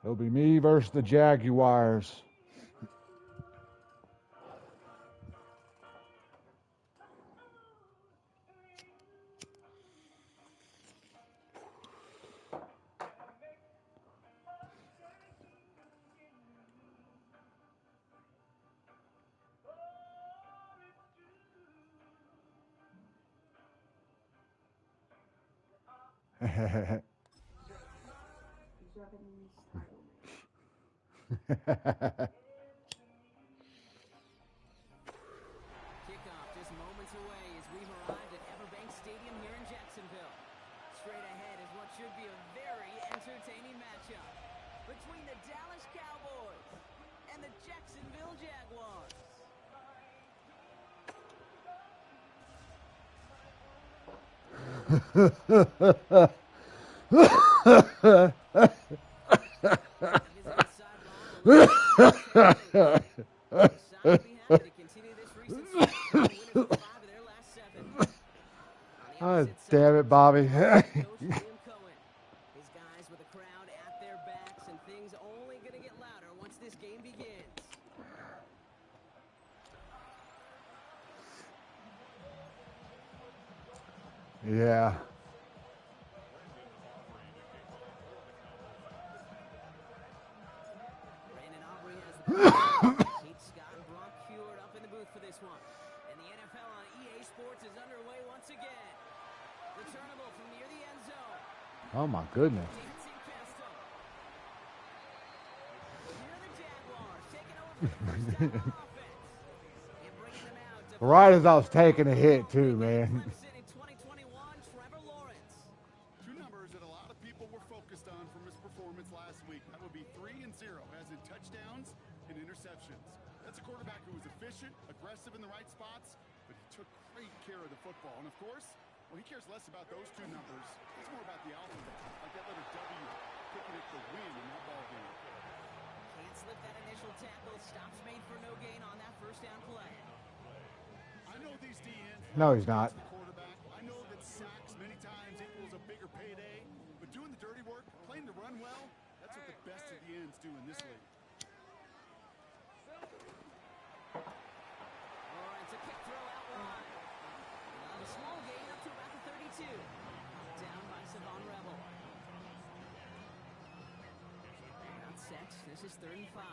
It'll be me versus the Jaguars. Kickoff just moments away as we've arrived at Everbank Stadium here in Jacksonville. Straight ahead is what should be a very entertaining matchup between the Dallas Cowboys and the Jacksonville Jaguars. Oh, damn it, Bobby. His guys with a crowd at their backs, and things only going to get louder once this game begins. Yeah. Brandon Aubrey has the Kate Scott and Brock Heward up in the booth for this one. And the NFL on EA Sports is underway once again. Returnable from near the end zone. Oh, my goodness. Dancing past him. Here are the Jaguars taking over for the first down on offense. And bringing them out to Right as I was taking a hit, too, man. Clemson in 2021, Trevor Lawrence. Two numbers that a lot of people were focused on from his performance last week. That would be 3 and 0, as in touchdowns and interceptions. That's a quarterback who was efficient, aggressive in the right spots, but he took great care of the football. And of course, well, he cares less about those two numbers. It's more about the alphabet, like that letter W, picking it the win in that ball game. Can't slip that initial tackle. Stops made for no gain on that first down play. I know these DNs. No, he's not. Quarterback. I know that sacks many times equals a bigger payday, but doing the dirty work, playing the run well, that's what the best of the ends do in this league. Lawrence, a kick throw out wide. A small gain up to about the 32. Down by Savon Rebel. Not set. This is 3rd and 5.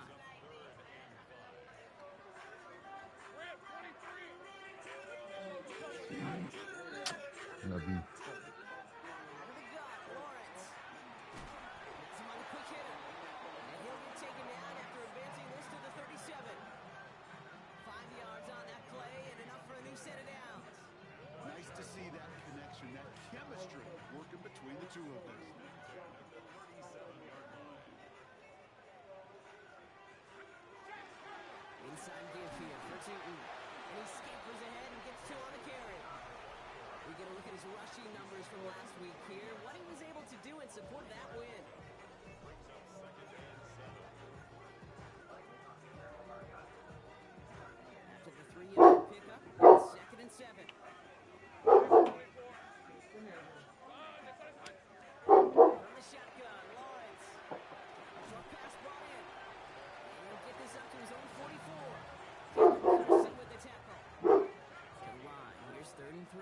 Love you. Out of the gut, Lawrence. Hits him on the quick hitter. And he'll get taken down after advancing this to the 37. 5 yards on that play and enough for a new set of downs. Nice to see that connection, that chemistry working between the two of them. Inside give here for Tootin. And he scampers ahead and gets 2 on the carry. We get a look at his rushing numbers from last week here. What he was able to do in support of that win. After the 3-yard pickup, 2nd and 7. From the shotgun, Lawrence. Short pass brought in. And he'll get this up to his own 44. Henderson with the tackle. To the line. Here's 3rd and 3.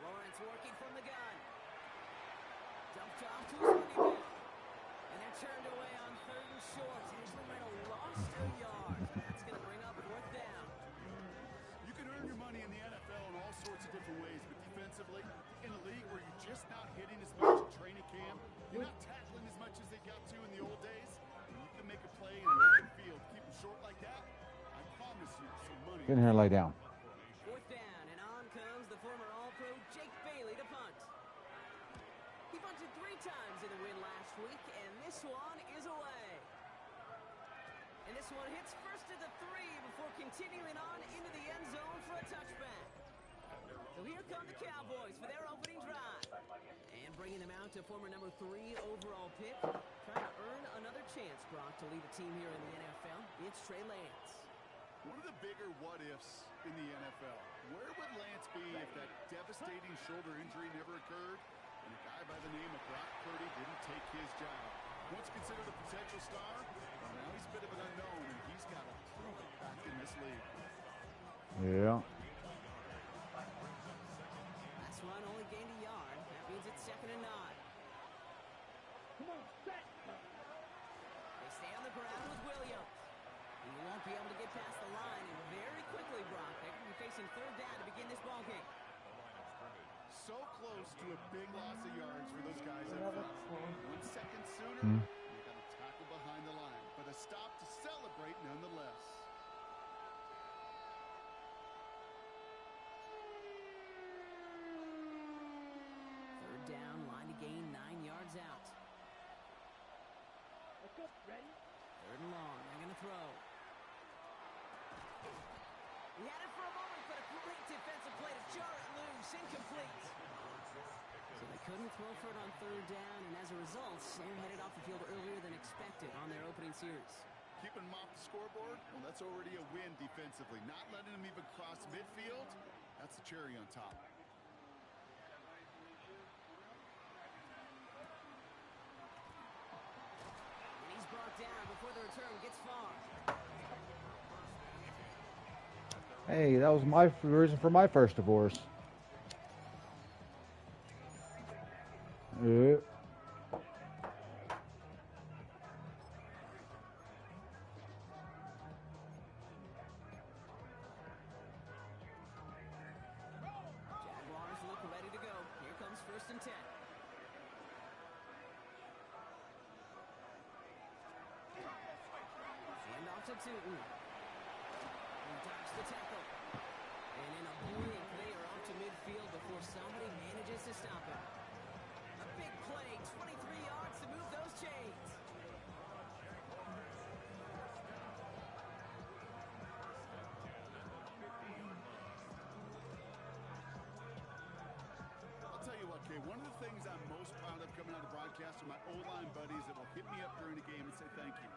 Lawrence working from the gun. Dumped off to his running back. And they're turned away on 3rd and short. Usually might have lost a yard. That's going to bring up 4th down. You can earn your money in the NFL in all sorts of different ways, but defensively, in a league where you're just not hitting as much in training camp, you're not tackling as much as they got to in the old days, and you can make a play in the open field, keep them short like that, I promise you some money. Get in here and lay down. 4th down, and on comes the former All-Pro Jake Bailey to punt. He punted 3 times in the win last week, and this one is away. And this one hits first at the 3 before continuing on into the end zone for a touchback. So here come the Cowboys for their opening drive. And bringing them out to former number 3 overall pick. Trying to earn another chance, Brock, to lead a team here in the NFL. It's Trey Lance. One of the bigger what-ifs in the NFL. Where would Lance be if that devastating shoulder injury never occurred and a guy by the name of Brock Purdy didn't take his job? Once considered a potential star, well, now he's a bit of an unknown, and he's got to prove it back in this league. Yeah. Last run only gained a yard. That means it's 2nd and 9. They stay on the ground with Williams. And you won't be able to get past the line, and very quickly, Brock, they could be facing 3rd down to begin this ball game. So close to a big loss of yards for those guys up front. 1 second sooner, you got to tackle behind the line, but a stop to celebrate nonetheless. Third down, line to gain 9 yards out. Ready? 3rd and long, they're going to throw. He had it for a moment, but a great defensive play to jar it loose, incomplete. So they couldn't throw for it on 3rd down, and as a result, they're headed off the field earlier than expected on their opening series. Keeping them off the scoreboard, well, that's already a win defensively. Not letting them even cross midfield, that's the cherry on top. And he's brought down before the return gets far. Hey, that was my reason for my first divorce. Yeah. Jaguars look ready to go. Here comes 1st and 10. Hand off to Tootin. He dodged the tackle. And in a blink, they are off to midfield before somebody manages to stop him. A big play, 23 yards to move those chains. I'll tell you what, Kay, one of the things I'm most proud of coming out of broadcast are my O-line buddies that will hit me up during the game and say thank you.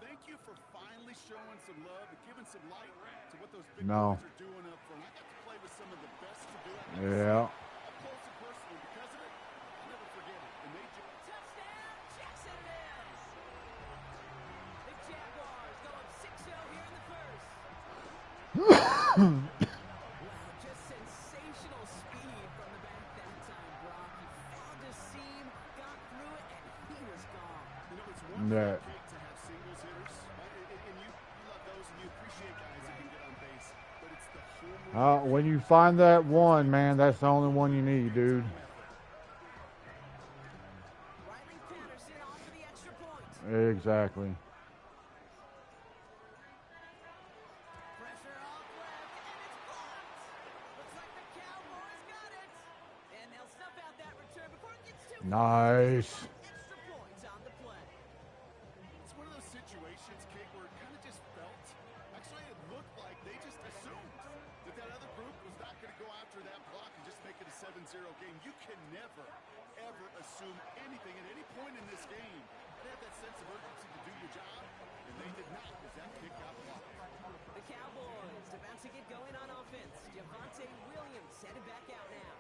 Thank you for finally showing some love and giving some light to what those big boys are doing up front. I got to play with some of the best to do that. Yeah. Up close and personal. Because of it, I'll never forget it. And they just... Touchdown, Jackson it is! The Jaguars go up 6-0 here in the first. Wow, just sensational speed from the back that time, Brock. He found a seam, got through it, and he was gone. You know, it's one Yeah. thing to have singles hitters, and you love those, and you appreciate guys that can get on base. But it's the whole When you find that one, man, that's the only one you need, dude. Riley Patterson off for the extra point. Exactly. Pressure off left, and it's blocked. Looks like the Cowboys got it. And they'll snuff out that return before it gets too Nice. extra points on the play. It's one of those situations, Kate, where it kind of just felt, actually it looked like they just assumed that other group was not going to go after that block and just make it a 7-0 game. You can never, ever assume anything at any point in this game. They had that sense of urgency to do your job, and they did not as that kick got blocked. The Cowboys about to get going on offense. Javonte Williams headed back out now.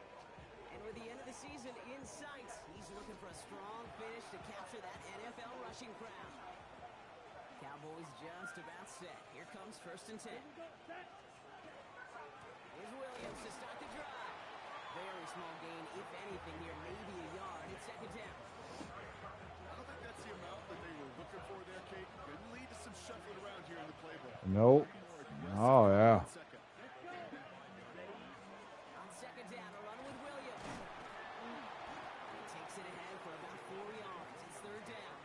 And with the end of the season in sight, he's looking for a strong finish to capture that NFL rushing crown. Cowboys just about set. Here comes 1st and 10. Here's Williams to start the drive. Very small gain, if anything, here, maybe a yard. It's 2nd down. I don't think that's the amount that they were looking for there, Kate. Could lead to some shuffling around here in the playbook. Nope. Oh, yeah. On 2nd down, a run with Williams. He takes it ahead for about 4 yards. It's 3rd down.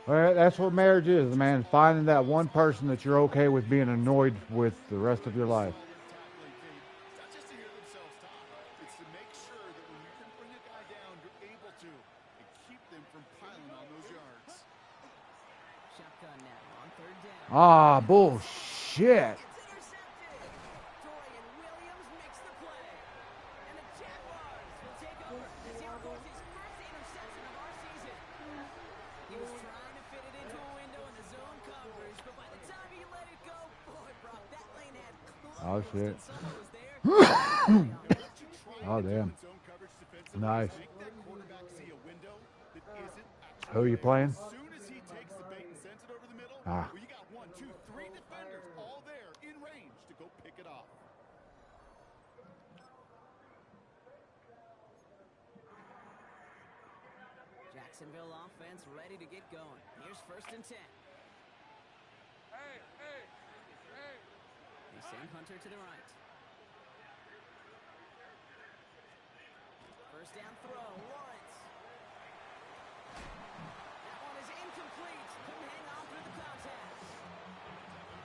Well, that's what marriage is, man. Finding that one person that you're okay with being annoyed with the rest of your life. It's not just to hear themselves talk. It's to make sure that when you can bring a guy down, you're able to and keep them from piling on those yards. Shotgun now on 3rd down. Ah, bullshit. It's intercepted. Dorian Williams makes the play. And the Jaguars will take over as he records his first interception of our season. He was trying to fit it into a window in the zone coverage, but by the time he let it go, boy, Oh, shit. Solo is there. Oh, damn. Zone coverage defensively. Nice. Make that quarterback see a window that isn't actually Who are you there. playing? As soon as he takes the bait and sends it over the middle, Ah. well, you got 1, 2, 3 defenders all there in range to go pick it off. Jacksonville offense ready to get going. Here's 1st and 10. They send Hunter to the right. 1st down throw, Lawrence. That one is incomplete. Couldn't hang on through the contact.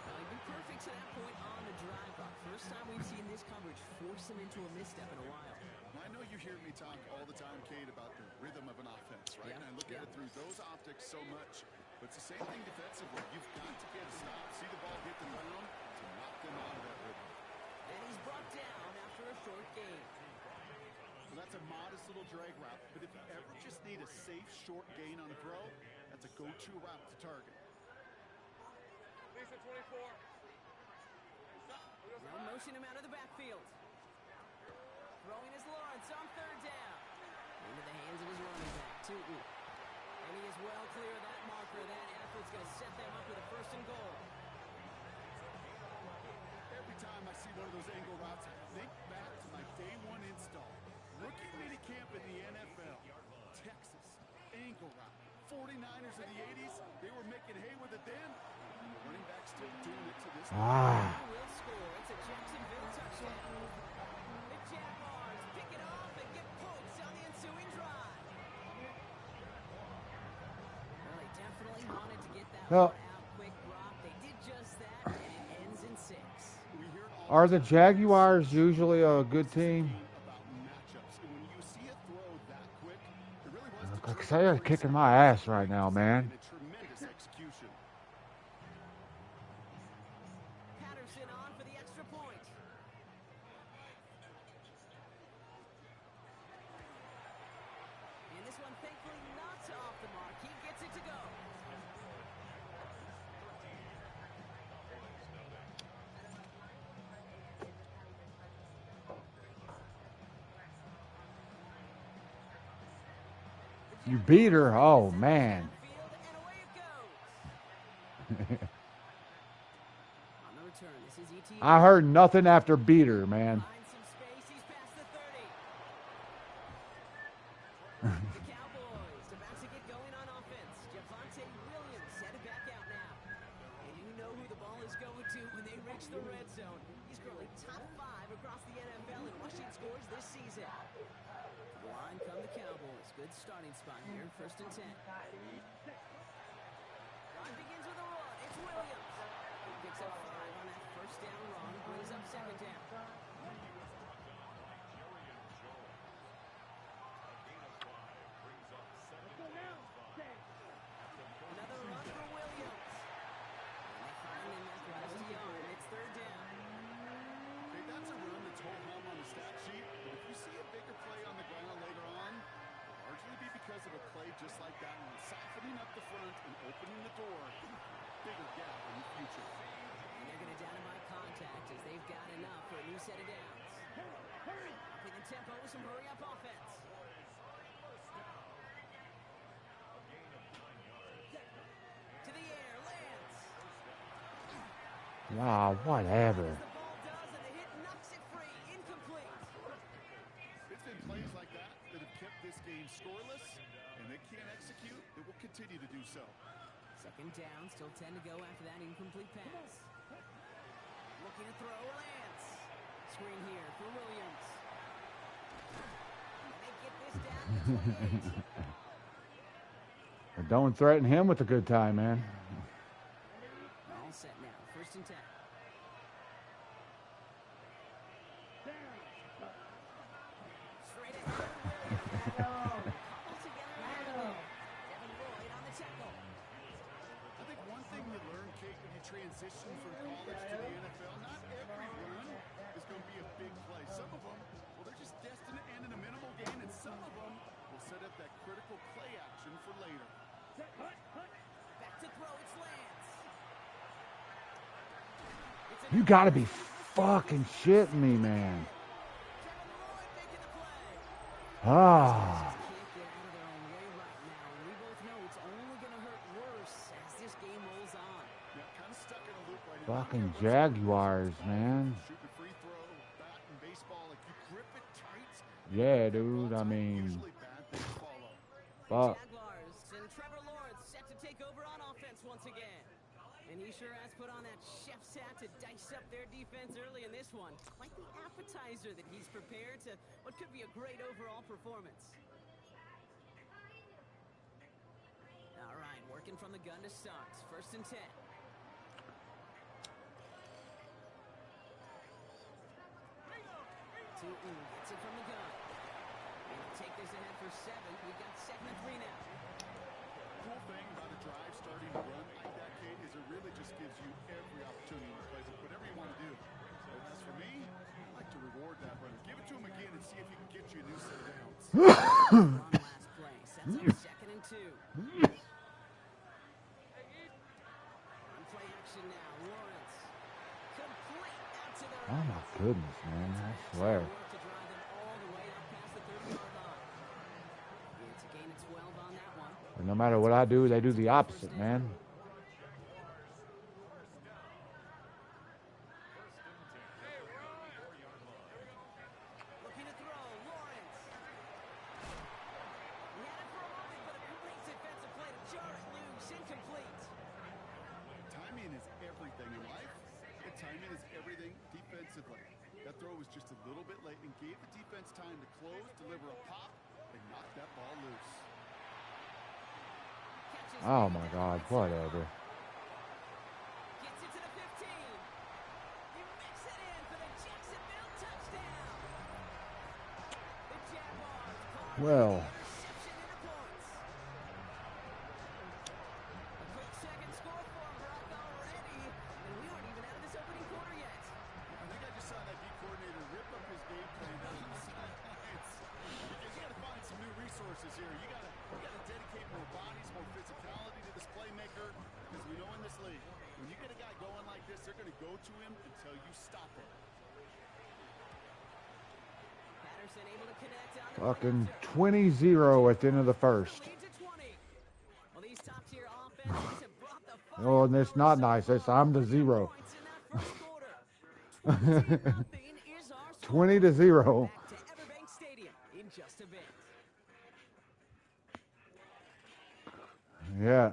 Well, he'd been perfect to that point on the drive, but first time we've seen this coverage force him into a misstep in a while. I know you hear me talk all the time, Kate, about the rhythm of an offense, right? Yeah, And I look at it through those optics so much. But it's the same thing defensively. You've got to get a stop, see the ball hit the ground to knock them out of that rhythm. And he's brought down after a short gain. So that's a modest little drag route. But if you ever just need a safe, short gain on a throw, that's a go-to route to target. They'll motion him out of the backfield. Throwing his Lawrence on 3rd down. Into the hands of his running back, Tootin. And he is well clear of that marker. That effort's going to set them up with a 1st and goal. Every time I see one of those angle routes, I think back to my day 1 install. Rookie minicamp in the NFL. Texas, angle route. 49ers of the 80s, they were making hay with it then. And the running back still doing it to this day. Ah. He will score. It's a Jacksonville touchdown. The Jaguars pick it off and get points on the ensuing drive. Well, they definitely wanted to get that No. one out. Quick drop. They did just that, and it ends in 6. We hear it all Are the Jaguars usually a good team? about matchups. And when you see a throw that quick, it really was Like, they're kicking my ass right now, man. a tremendous execution. Patterson on for the extra point. And this one thankfully not off the mark. He gets it to go. You beat her? Oh, man. Field, and away it goes. On the return, this is ETN. I heard nothing after beat her, man. Finds some space. He's past the 30. The Cowboys about to get going on offense. Javonte Williams headed back out now. And you know who the ball is going to when they reach the red zone. He's currently top 5 across the NFL in rushing scores this season. To the line come the Cowboys. Good starting spot here, 1st and 10. Drive begins with a run. It's Williams. He picks up 5 on that 1st down run. Brings up 2nd down. Another run for Williams. And they find him after just a yard. It's 3rd down. Hey, that's a run that's whole home on the stat sheet. But if you see a bigger play on the ground later on, it'll largely be because of a play just like that one, softening up the front and opening the door to a bigger gap in the future. And they're going to dynamite contact as they've got enough for a new set of downs. Upping the tempo with some hurry-up offense. To the air, Lance. Wow, whatever. The ball does, and the hit knocks it free. Incomplete. It's been plays like that that have kept this game scoreless, and they can't execute. It will continue to do so. 2nd down, still 10 to go after that incomplete pass. Looking to throw, Lance. Screen here for Williams. And they get this down to 28. Don't threaten him with a good time, man. All set now, 1st and 10. Straight ahead, Williams. All together now. Devin Lloyd on the tackle. I think one thing you learn, Kate, when you transition from college to the NFL, not every run is going to be a big play. Some of them, well, they're just destined to end in a minimal gain, and some of them will set up that critical play action for later. Back to throw, it's Lance. You gotta be fucking shitting me, man? Ah. Can't get out of their own way right now, and we both know it's only going to hurt worse as this game rolls on. Yeah, kind of stuck in a loop right now. Fucking Jaguars, man. Shooting a free throw, bat and baseball, like you grip it tight. Yeah, dude. I mean, Usually bad things follow. fuck. Jaguars and Trevor Lawrence set to take over on offense once again. And he sure has put on that chef's hat to dice up their defense early in this one. Quite the appetizer that he's prepared to what could be a great overall performance. All right, working from the gun to start. 1st and 10. Tootin gets it from the gun. And he'll take this ahead for 7. We've got 2nd and 3 now. Cool thing about a drive starting to run like that, Kate, is it really just gives you every opportunity to play whatever you want to do. But as for me, I like to reward that runner. Give it to him again and see if he can get you a new set of downs. On last play. Sets up 2nd and 2. On play action now. Lawrence. Complete out to the right. Oh my goodness, man. I swear. Work to drive them all the way up past the 30-yard line. It's a gain of 12 on that one. And no matter what I do, they do the opposite, man. Looking to throw. Lawrence. He had it for a moment, but a great defensive play to jar it loose. Incomplete. Timing is everything in life, and timing is everything defensively. That throw was just a little bit late and gave the defense time to close, deliver a pop, and knock that ball loose. Catches Oh it my down God, right side. whatever. Gets it to the 15. He makes it in for the Jacksonville touchdown. The Jaguars call Well. the interception into points. A quick second score for Brock already, and we aren't even out of this opening quarter yet. I think I just saw that D coordinator rip up his game plan down the sidelines. Because you got to find some new resources here. You got to dedicate more bodies, more physicality to this playmaker. Because we know in this league, when you get a guy going like this, they're going to go to him until you stop him. Patterson able to connect on the Fucking pressure. 20-0 at the end of the first. Lead to 20. Well, these top-tier offenses have brought the fire Oh, and it's not nice. It's I'm the 0. points in that first quarter. 20-0 is our score. 20-0. Back to Everbank Stadium in just a bit. Yeah.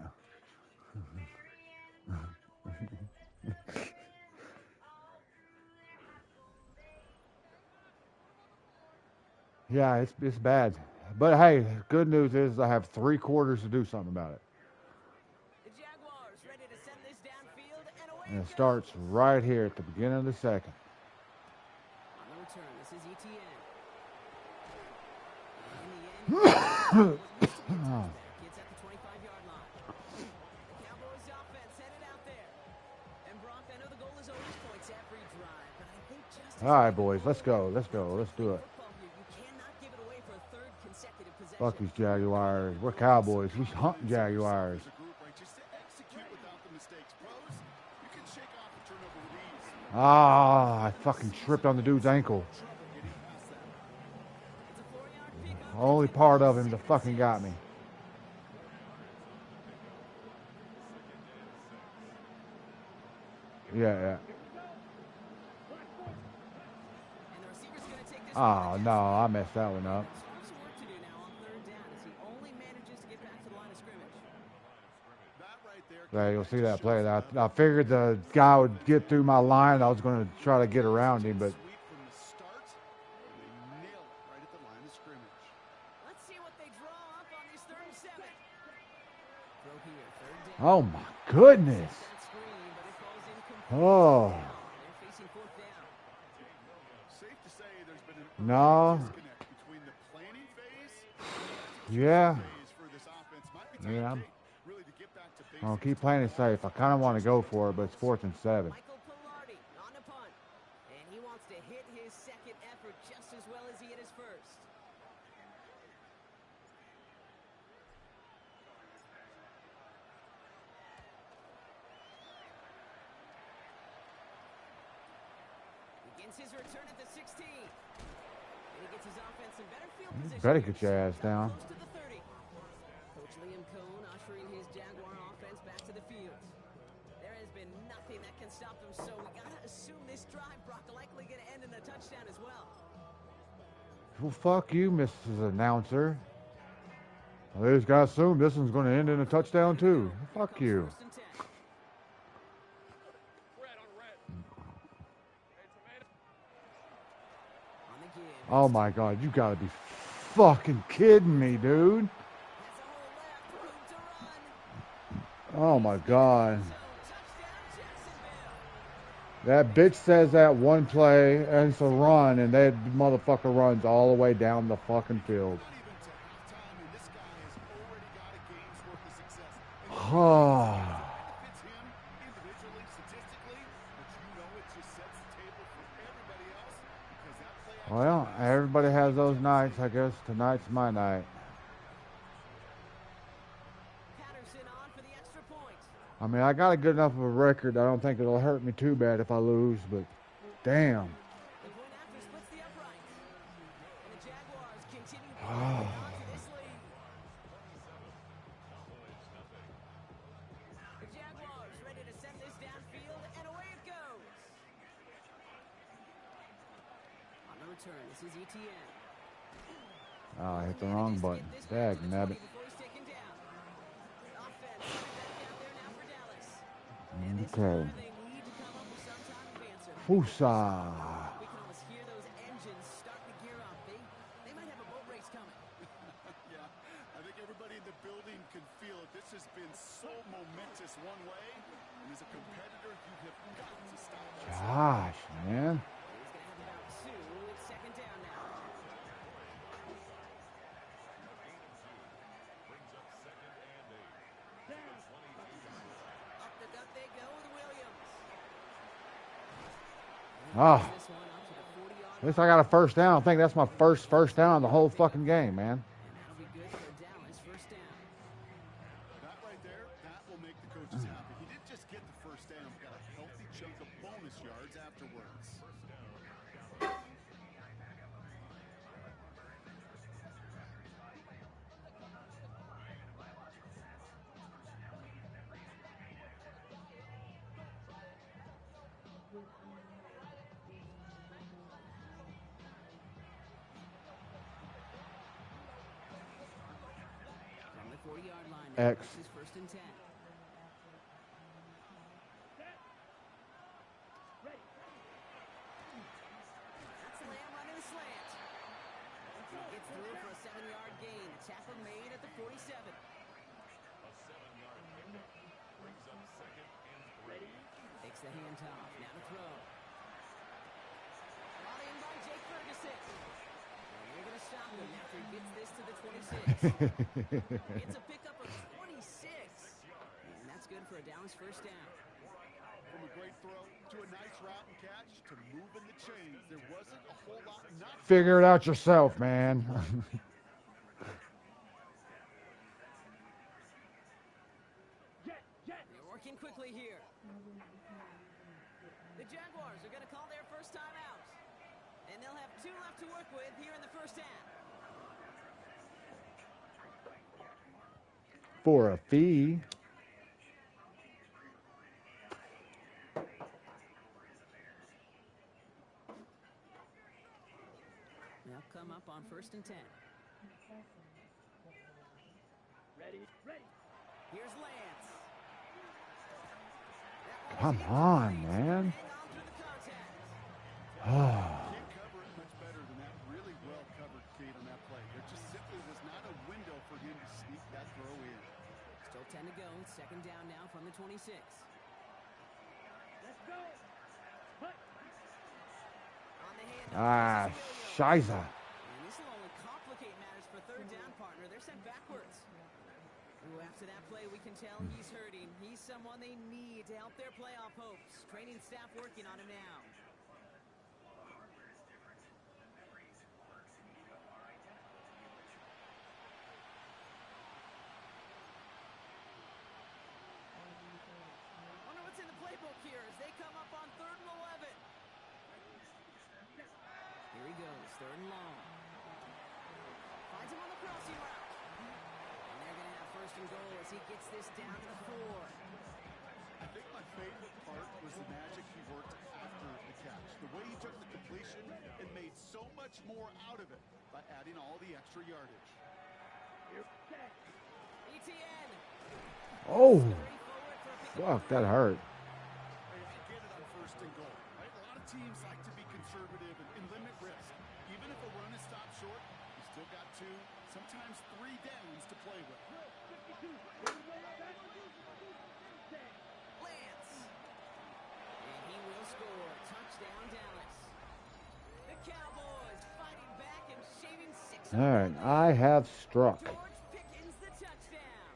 Yeah, it's bad. But hey, good news is I have 3 quarters to do something about it. The Jaguars ready to send this downfield, and away And it goes. starts right here at the beginning of the second. On the return, this is ETN. In the end, what used to be a touchback gets at the 25-yard line. The Cowboys offense headed out there. And Brock, I know the goal is always points every drive, but I think just as All right, boys, let's go. Let's go. Let's do it. football here, you cannot give it away for a third consecutive possession. Fuck these Jaguars. We're Cowboys. We hunt Jaguars. As a group, right, just to execute without the mistakes. Pros, you can shake off a turnover with ease. Ah, I fucking tripped on the dude's ankle. Getting past that. It's a 4-yard pickup. Only part of him that fucking got me. Yeah. And the receiver's going to take this Oh, one. no, I messed that one up. So have some work to do now on 3rd down as he only manages to get back to the line of scrimmage. That right there. There, you'll see that play. I figured the guy would get through my line. I was going to try to get around him, but Sweep from the start, and they nail it right at the line of scrimmage. Let's see what they draw up on this 3rd and 7. Throw here, 3rd down. oh my goodness. That screen, but it falls incomplete. Oh, They're facing 4th down. Safe to say there's been an no. disconnect between the planning phase and the Yeah. phase for this offense. Might be time Yeah, to really to get back to basics. I'll keep playing it safe. I kind of want to go for it, but it's 4th and 7. Michael Pilardi on the punt. And he wants to hit his second effort just as well as he hit his first. Finds his return at the 16. And he gets his offense in better field position. Better get your ass down. Close to the 30. Coach Liam Cohn ushering his Jaguar offense back to the field. There has been nothing that can stop them, so we gotta assume this drive, Brock, likely gonna end in a touchdown as well. Well, fuck you, Mrs. Announcer. Well, they just gotta assume this one's gonna end in a touchdown too. Fuck you. First and 10. On the give. Oh my God, you gotta be fucking kidding me, dude. Has a hole left, room to run. Oh my God. So, touchdown, Jacksonville. That bitch says that one play and it's a run, and that motherfucker runs all the way down the fucking field. Not even to halftime, and this guy has already got a game's worth of success. And Oh. benefits him individually, statistically, but you know it just sets the table for everybody else because that play Well, everybody has those nights. I guess tonight's my night. Patterson on for the extra point. I mean, I got a good enough of a record. I don't think it'll hurt me too bad if I lose, but damn. The point after splits the uprights. And the Jaguars continue to hold on to this lead. The Jaguars ready to send this downfield, and away it goes. On the return, this is ETN. Oh, I hit the wrong button. Dag nabbit. Before he's taken down. Offense coming back out there now for Dallas. And this is Okay. where they need to come up with some type of answer. Woosah. We can almost hear those engines start to gear up. They might have a boat race coming. Yeah, I think everybody in the building can feel it. This has been so momentous one way, and as a competitor, you have got to stop this. Gosh, man. He's going to have about two. It's second down now. Up the gut they go with Williams. Oh, This one up to the 40-yard at least I got a first down. I think that's my first down in the whole fucking game, man. and that'll be good for Dallas. First down. That right there, that will make the coaches happy. He didn't just get the first down, he got a healthy chunk of bonus yards afterwards. From the 40-yard line now, X. this is first and 10. That's Lamb running the slant. He gets through for a 7-yard gain. The tackle made at the 47. Takes the handoff. Now to throw. Brought in by Jake Ferguson. And they're going to stop him after he gets this to the 26. It's a pickup of 26. And that's good for a Dallas first down. From a great throw to a nice route and catch to moving the chains. There wasn't a whole lot not Figure it out yourself, man. They're working quickly here. The Jaguars are going to call their first time out. And they'll have 2 left to work with here in the first half. For a fee. They'll come up on first and 10. Ready. Here's Lance. Come on, man. can't cover it much better than that. Really well covered, Kate, on that play. There just simply was not a window for him to sneak that throw in. Still 10 to go. Second down now from the 26. Let's go. On the handoff, this is Williams. Shiza. And this will only complicate matters for third down, partner. They're sent backwards. Ooh, after that play, we can tell he's hurting. He's someone they need to help their playoff hopes. Training staff working on him now. Wonder what's in the playbook here as they come up on 3rd and 11. third and long. Finds him on the crossing route. And they're going to have first and goal as he gets this down to the 4. I think my favorite part was the magic he worked after the catch. The way he took the completion and made so much more out of it by adding all the extra yardage. ETN. Oh, fuck, that hurt. I get it on first and goal, right? A lot of teams like to be conservative and limit risk. Even if a run is stopped short, you still got 2, sometimes 3 downs to play with. Lance. And he will score. Touchdown, Dallas. The Cowboys fighting back and shaving 6. All right, I have struck. George Pickens the touchdown.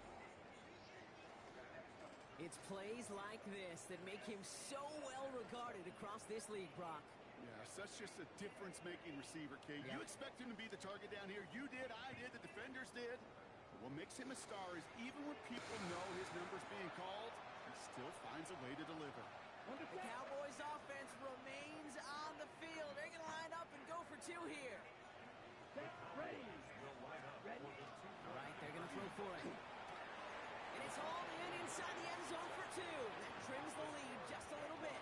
It's plays like this that make him so well regarded across this league, Brock. Yeah, such just a difference-making receiver, Kate. Yeah. You expect him to be the target down here. You did, I did, the defenders did. But what makes him a star is even when people know his number's being called, he still finds a way to deliver. The Cowboys offense remains on the field. They're going to line up and go for 2 here. All right, they're going to throw for it. And it's hauled in inside the end zone for 2. That trims the lead just a little bit. I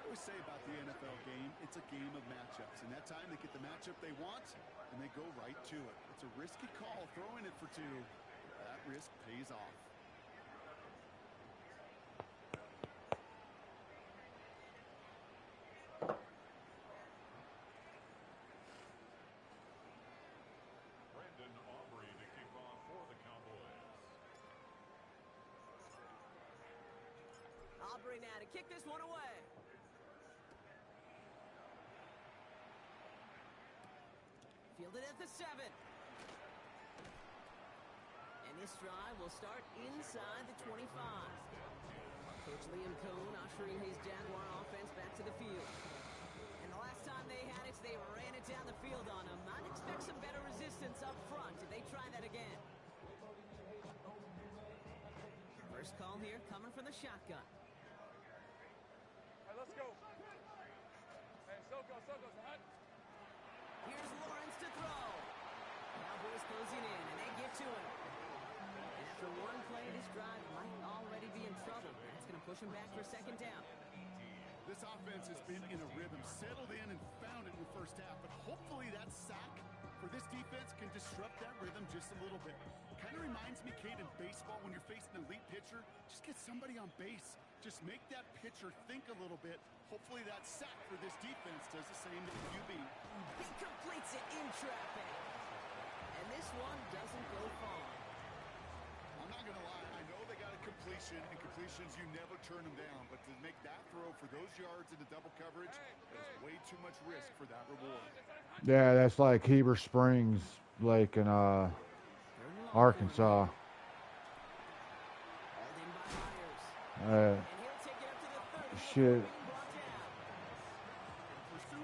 always say about the NFL game, it's a game of matchups. And that time they get the matchup they want, and they go right to it. It's a risky call throwing it for 2. That risk pays off. Aubrey now to kick this one away. Fielded at the 7. And this drive will start inside the 25. Coach Liam Cohn ushering his Jaguar offense back to the field. And the last time they had it, they ran it down the field on them. I'd expect some better resistance up front if they try that again. First call here coming from the shotgun. All right, let's go. Hey, so go, hot. Here's Lawrence to throw. Cowboys closing in, and they get to him. And after one play, this drive might already be in trouble. That's going to push him back for second down. This offense has been in a rhythm, settled in and found it in the first half, but hopefully that sack for this defense can disrupt that rhythm just a little bit. Kind of reminds me, Kate, in baseball when you're facing an elite pitcher, just get somebody on base. Just make that pitcher think a little bit. Hopefully that sack for this defense does the same to the QB. He completes it in traffic. And this one doesn't go far. I'm not going to lie. I know they got a completion, and completions, you never turn them down. But to make that throw for those yards into double coverage, there's way too much risk for that reward. Yeah, that's like Heber Springs, like in Arkansas. Hauled in by Myers. Uh, And he'll take it up to the 30. shit. Being brought down. Pursue.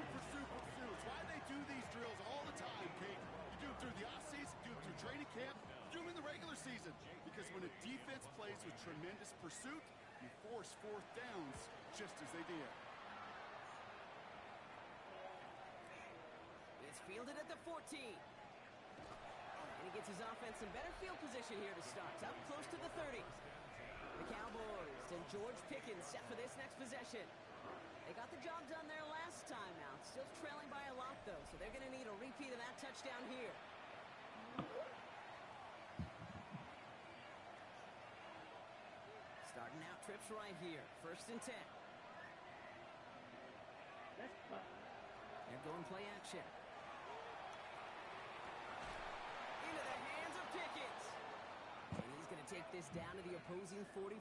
It's why they do these drills all the time, Kate. You do them through the offseason, do them through training camp, do them in the regular season. Because when a defense plays with tremendous pursuit, you force 4th downs just as they did. It's fielded at the 14. And he gets his offense in better field position here to start. Up close to the 30. The Cowboys and George Pickens set for this next possession. They got the job done there last time out. Still trailing by a lot, though, so they're going to need a repeat of that touchdown here. Starting out trips right here. 1st and 10. They're going play action. Into the hands of Pickens. And he's going to take this down to the opposing 44.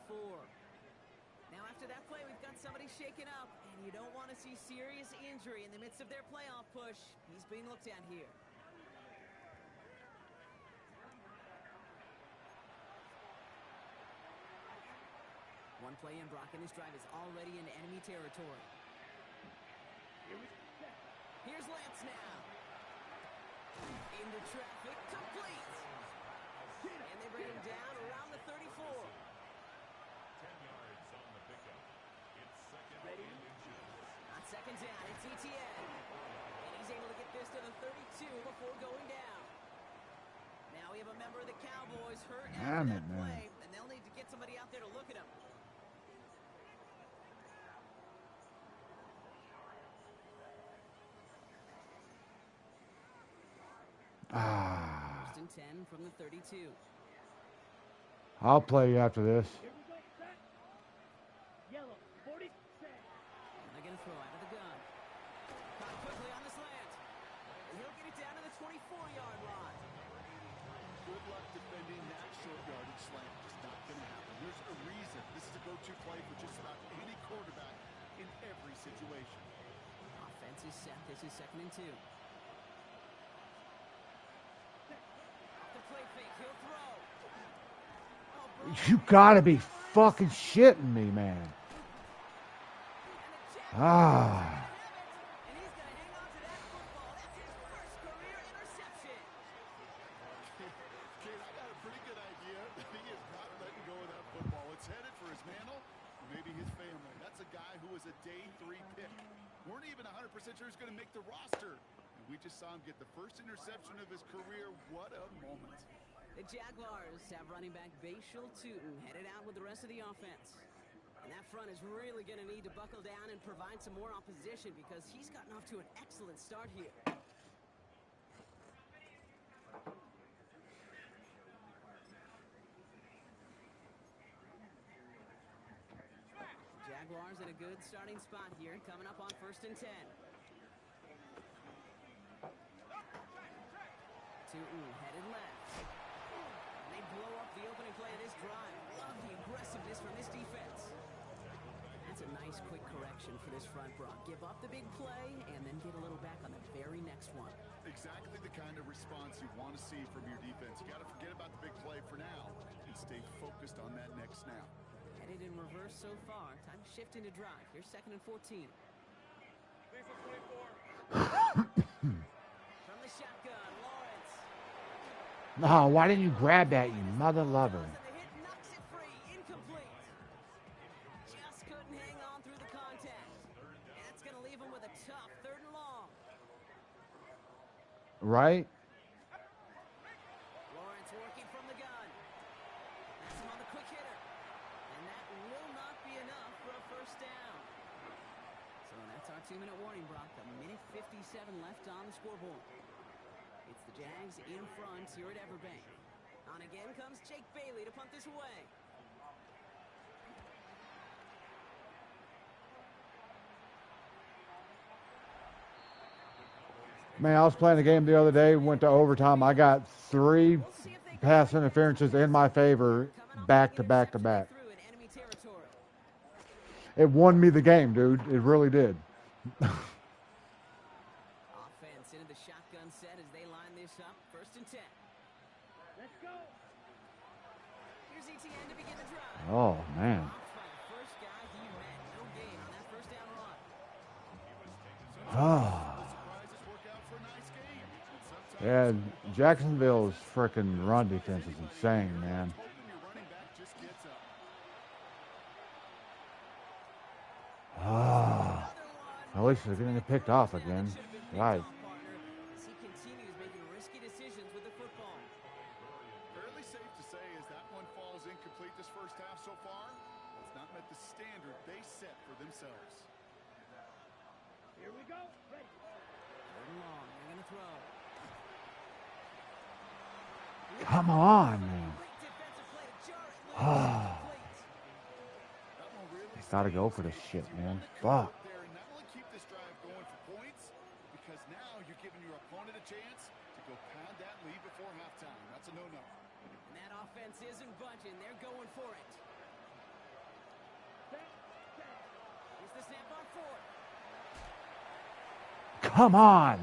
Now after that play, we've got somebody shaken up, and you don't want to see serious injury in the midst of their playoff push. He's being looked at here. One play in, Brock, and this drive is already into enemy territory. Here's Lance now. Into traffic, complete. And they bring him down around the 34. 10 yards on the pickup. It's second and inches. On second down, it's ETN. And he's able to get this to the 32 before going down. Now we have a member of the Cowboys hurt after that play, and they'll need to get somebody out there to look at him. First and 10 from the 32. I'll play you after this. Yellow, 40. They're going to throw out of the gun. Caught quickly on the slant. And he'll get it down to the 24-yard line. Good luck defending that short yardage slant. Just not going to happen. There's a reason. This is a go-to play for just about any quarterback in every situation. Offense is set. This is 2nd and 2. Off the play fake, he'll throw. You gotta be fucking shitting me, man. Ah. And he's going to hang on to that football. That's his first career interception. Kid, I got a pretty good idea. He is not letting go of that football. It's headed for his mantle, or maybe his family. That's a guy who was a day 3 pick. Weren't even 100% sure he's going to make the roster. And we just saw him get the first interception of his career. What a moment. The Jaguars have running back Bashal Tootin headed out with the rest of the offense. And that front is really going to need to buckle down and provide some more opposition because he's gotten off to an excellent start here. Jaguars in a good starting spot here, coming up on 1st and 10. Tootin headed left. They blow up the opening play of this drive. Love the aggressiveness from this defense. That's a nice quick correction for this front, Brock. Give up the big play and then get a little back on the very next one. Exactly the kind of response you want to see from your defense. You got to forget about the big play for now and stay focused on that next snap. Headed in reverse so far. Time to shift into drive. Here's 2nd and 14. From the shotgun, Lawrence. No, why didn't you grab that, you mother lover? And the hit knocks it free. Incomplete. Just couldn't hang on through the contact. And that's going to leave him with a tough 3rd and long. Right? Lawrence working from the gun. That's him on the quick hitter. And that will not be enough for a first down. So that's our 2-minute warning, Brock. A minute 57 left on the scoreboard. It's the Jags in front here at Everbank. On again comes Jake Bailey to punt this away. Man, I was playing a game the other day, went to overtime. I got 3 pass interferences in my favor back to back to back. It won me the game, dude. It really did. Offense into the shotgun set as they line this up. 1st and 10. Let's go. Here's ETN to begin the drive. Oh, man. First guy he met. No gain on that first down run. Oh. Yeah, Jacksonville's freaking run defense is insane, man. Ah. At least they're getting it picked off again. Right. As he continues making risky decisions with the football. Fairly safe to say as that one falls incomplete this first half so far, it's not met the standard they set for themselves. Here we go. Ready. 3rd and long. They're going to throw. Come on, man. Ah. Gotta go for this shit, man. Fuck. Not only keep this drive going for points, because now you're giving your opponent a chance to go pound that lead before halftime. That's a no-no. And that offense isn't budging. They're going for it. Here's the snap on 4th. Come on.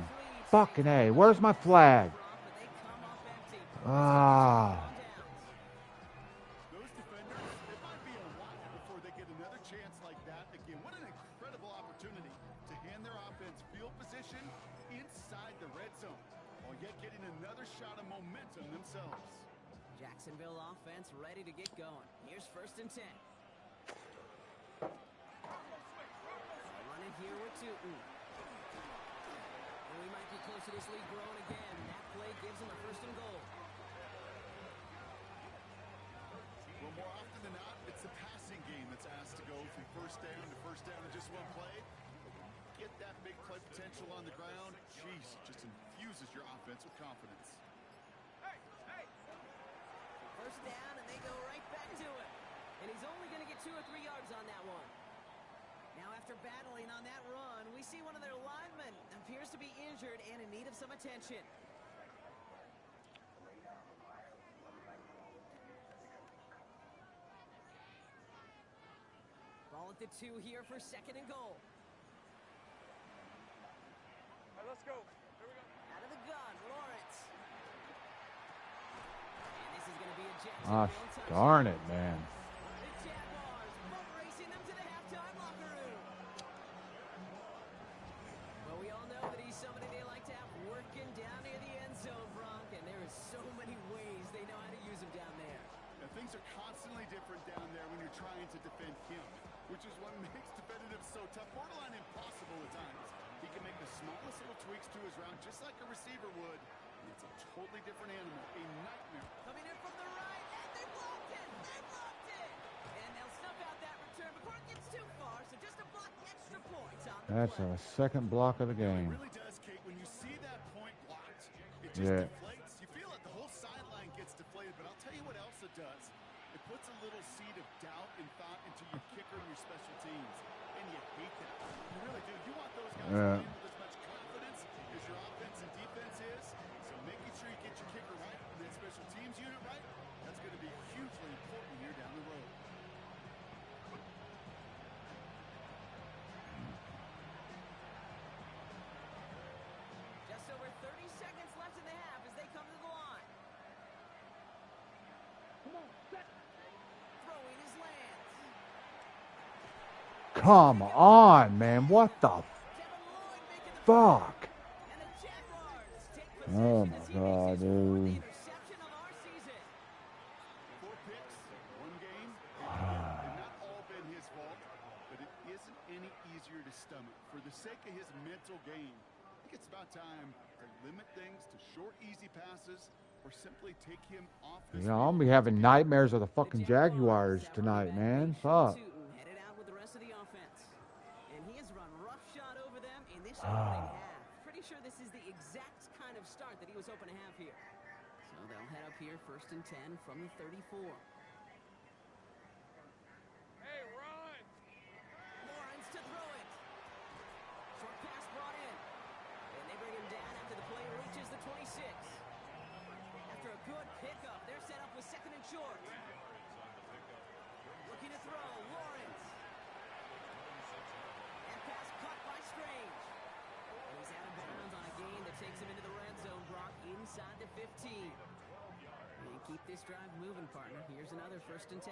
Fucking A. Where's my flag? Ah. Those defenders, it might be a while before they get another chance like that again. What an incredible opportunity to hand their offense field position inside the red zone, while yet getting another shot of momentum themselves. Jacksonville offense ready to get going. Here's 1st and 10. Run it here with Tootin. Well, we might be close to this lead growing again. That play gives him a first and goal. Well, more often than not, it's the passing game that's asked to go from first down in just one play. Get that big play potential on the ground. Jeez, just infuses your offense with confidence. First down, and they go right back to it. And he's only going to get 2 or 3 yards on that one. Now, after battling on that run, we see one of their linemen appears to be injured and in need of some attention. Ball at the 2 here for second and goal. All right, let's go. Here we go. Out of the gun, Lawrence. And this is going to be a Gosh, Jacksonville darn it, touchdown. man. The Jaguars boat racing them to the halftime locker room. Well, we all know that he's somebody they like to have working down near the end zone, Bronk, and there is so many ways they know how to use him down there. Now, things are constantly different down there when you're trying to defend him, which is what makes defending him so tough, borderline impossible at times. He can make the smallest little tweaks to his route just like a receiver would. It's a totally different animal, a nightmare. Coming in from the right, and they blocked it! They blocked it! And they'll snuff out that return before it gets too far, so just a block extra points on the That's play. a second block of the It game. really does, Kate. When you see that point blocked, it just deflates. You feel like the whole sideline gets deflated, but I'll tell you what else it does. It puts a little seed of doubt and thought into your kicker and your special teams, and you hate that. You really do. You want those guys playing with as much confidence as your offense and defense is, so making sure you get your kicker right and that special teams unit right, that's going to be hugely important here down the road. Just over 30 seconds left in the half as they come to the line. Throwing his lands. Come on, man. What the Kevin Lloyd making the fuck? and the Jaguars take Oh, possession my as he God, makes his fourth dude. interception of our season. 4 picks, 1 game, and not all been his fault, but it isn't any easier to stomach. For the sake of his mental game, I think it's about time to limit things to short, easy passes, or simply take him off this You know, I'm field. gonna be having nightmares of the The fucking Jaguars have tonight, running back man. Nate Fuck. Tootin headed out with the rest of the offense. And he has run roughshod over them in this opening half. Pretty sure this is the exact kind of start that he was hoping to have here. So they'll head up here first and 10 from the 34. Hey, run! Lawrence to throw it. Short pass brought in. And they bring him down after the play reaches the 26. After a good pickup, they're set up with second and short. Looking to throw, Lawrence. And pass caught by Strange. And he's out of bounds on a gain that takes him into the red zone, Brock, inside the 15. And keep this drive moving, partner. Here's another first and 10.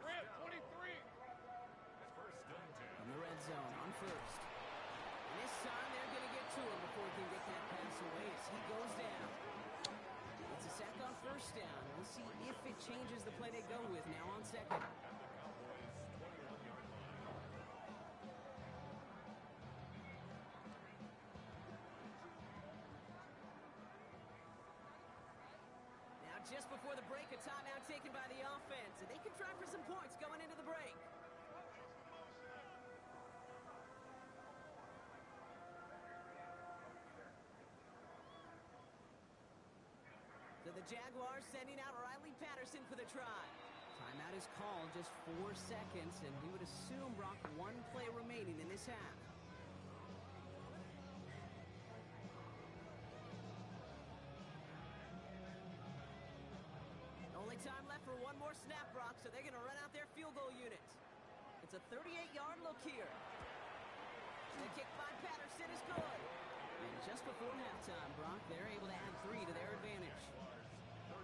Rip, 23! In the red zone on first. And this time they're going to get to him before he can get that pass away as he goes down. It's a sack on first down. We'll see if it changes the play they go with now on second. Now just before the break, a timeout taken by the offense, and they can try for some points going into the break. So the Jaguars sending out Riley Patterson for the try. Timeout is called, just 4 seconds, and we would assume, Brock, 1 play remaining in this half. Only time left for 1 more snap, Brock, so they're going to run out their field goal unit. It's a 38-yard look here. The kick by Patterson is good. And just before halftime, Brock, they're able to add 3 to their advantage.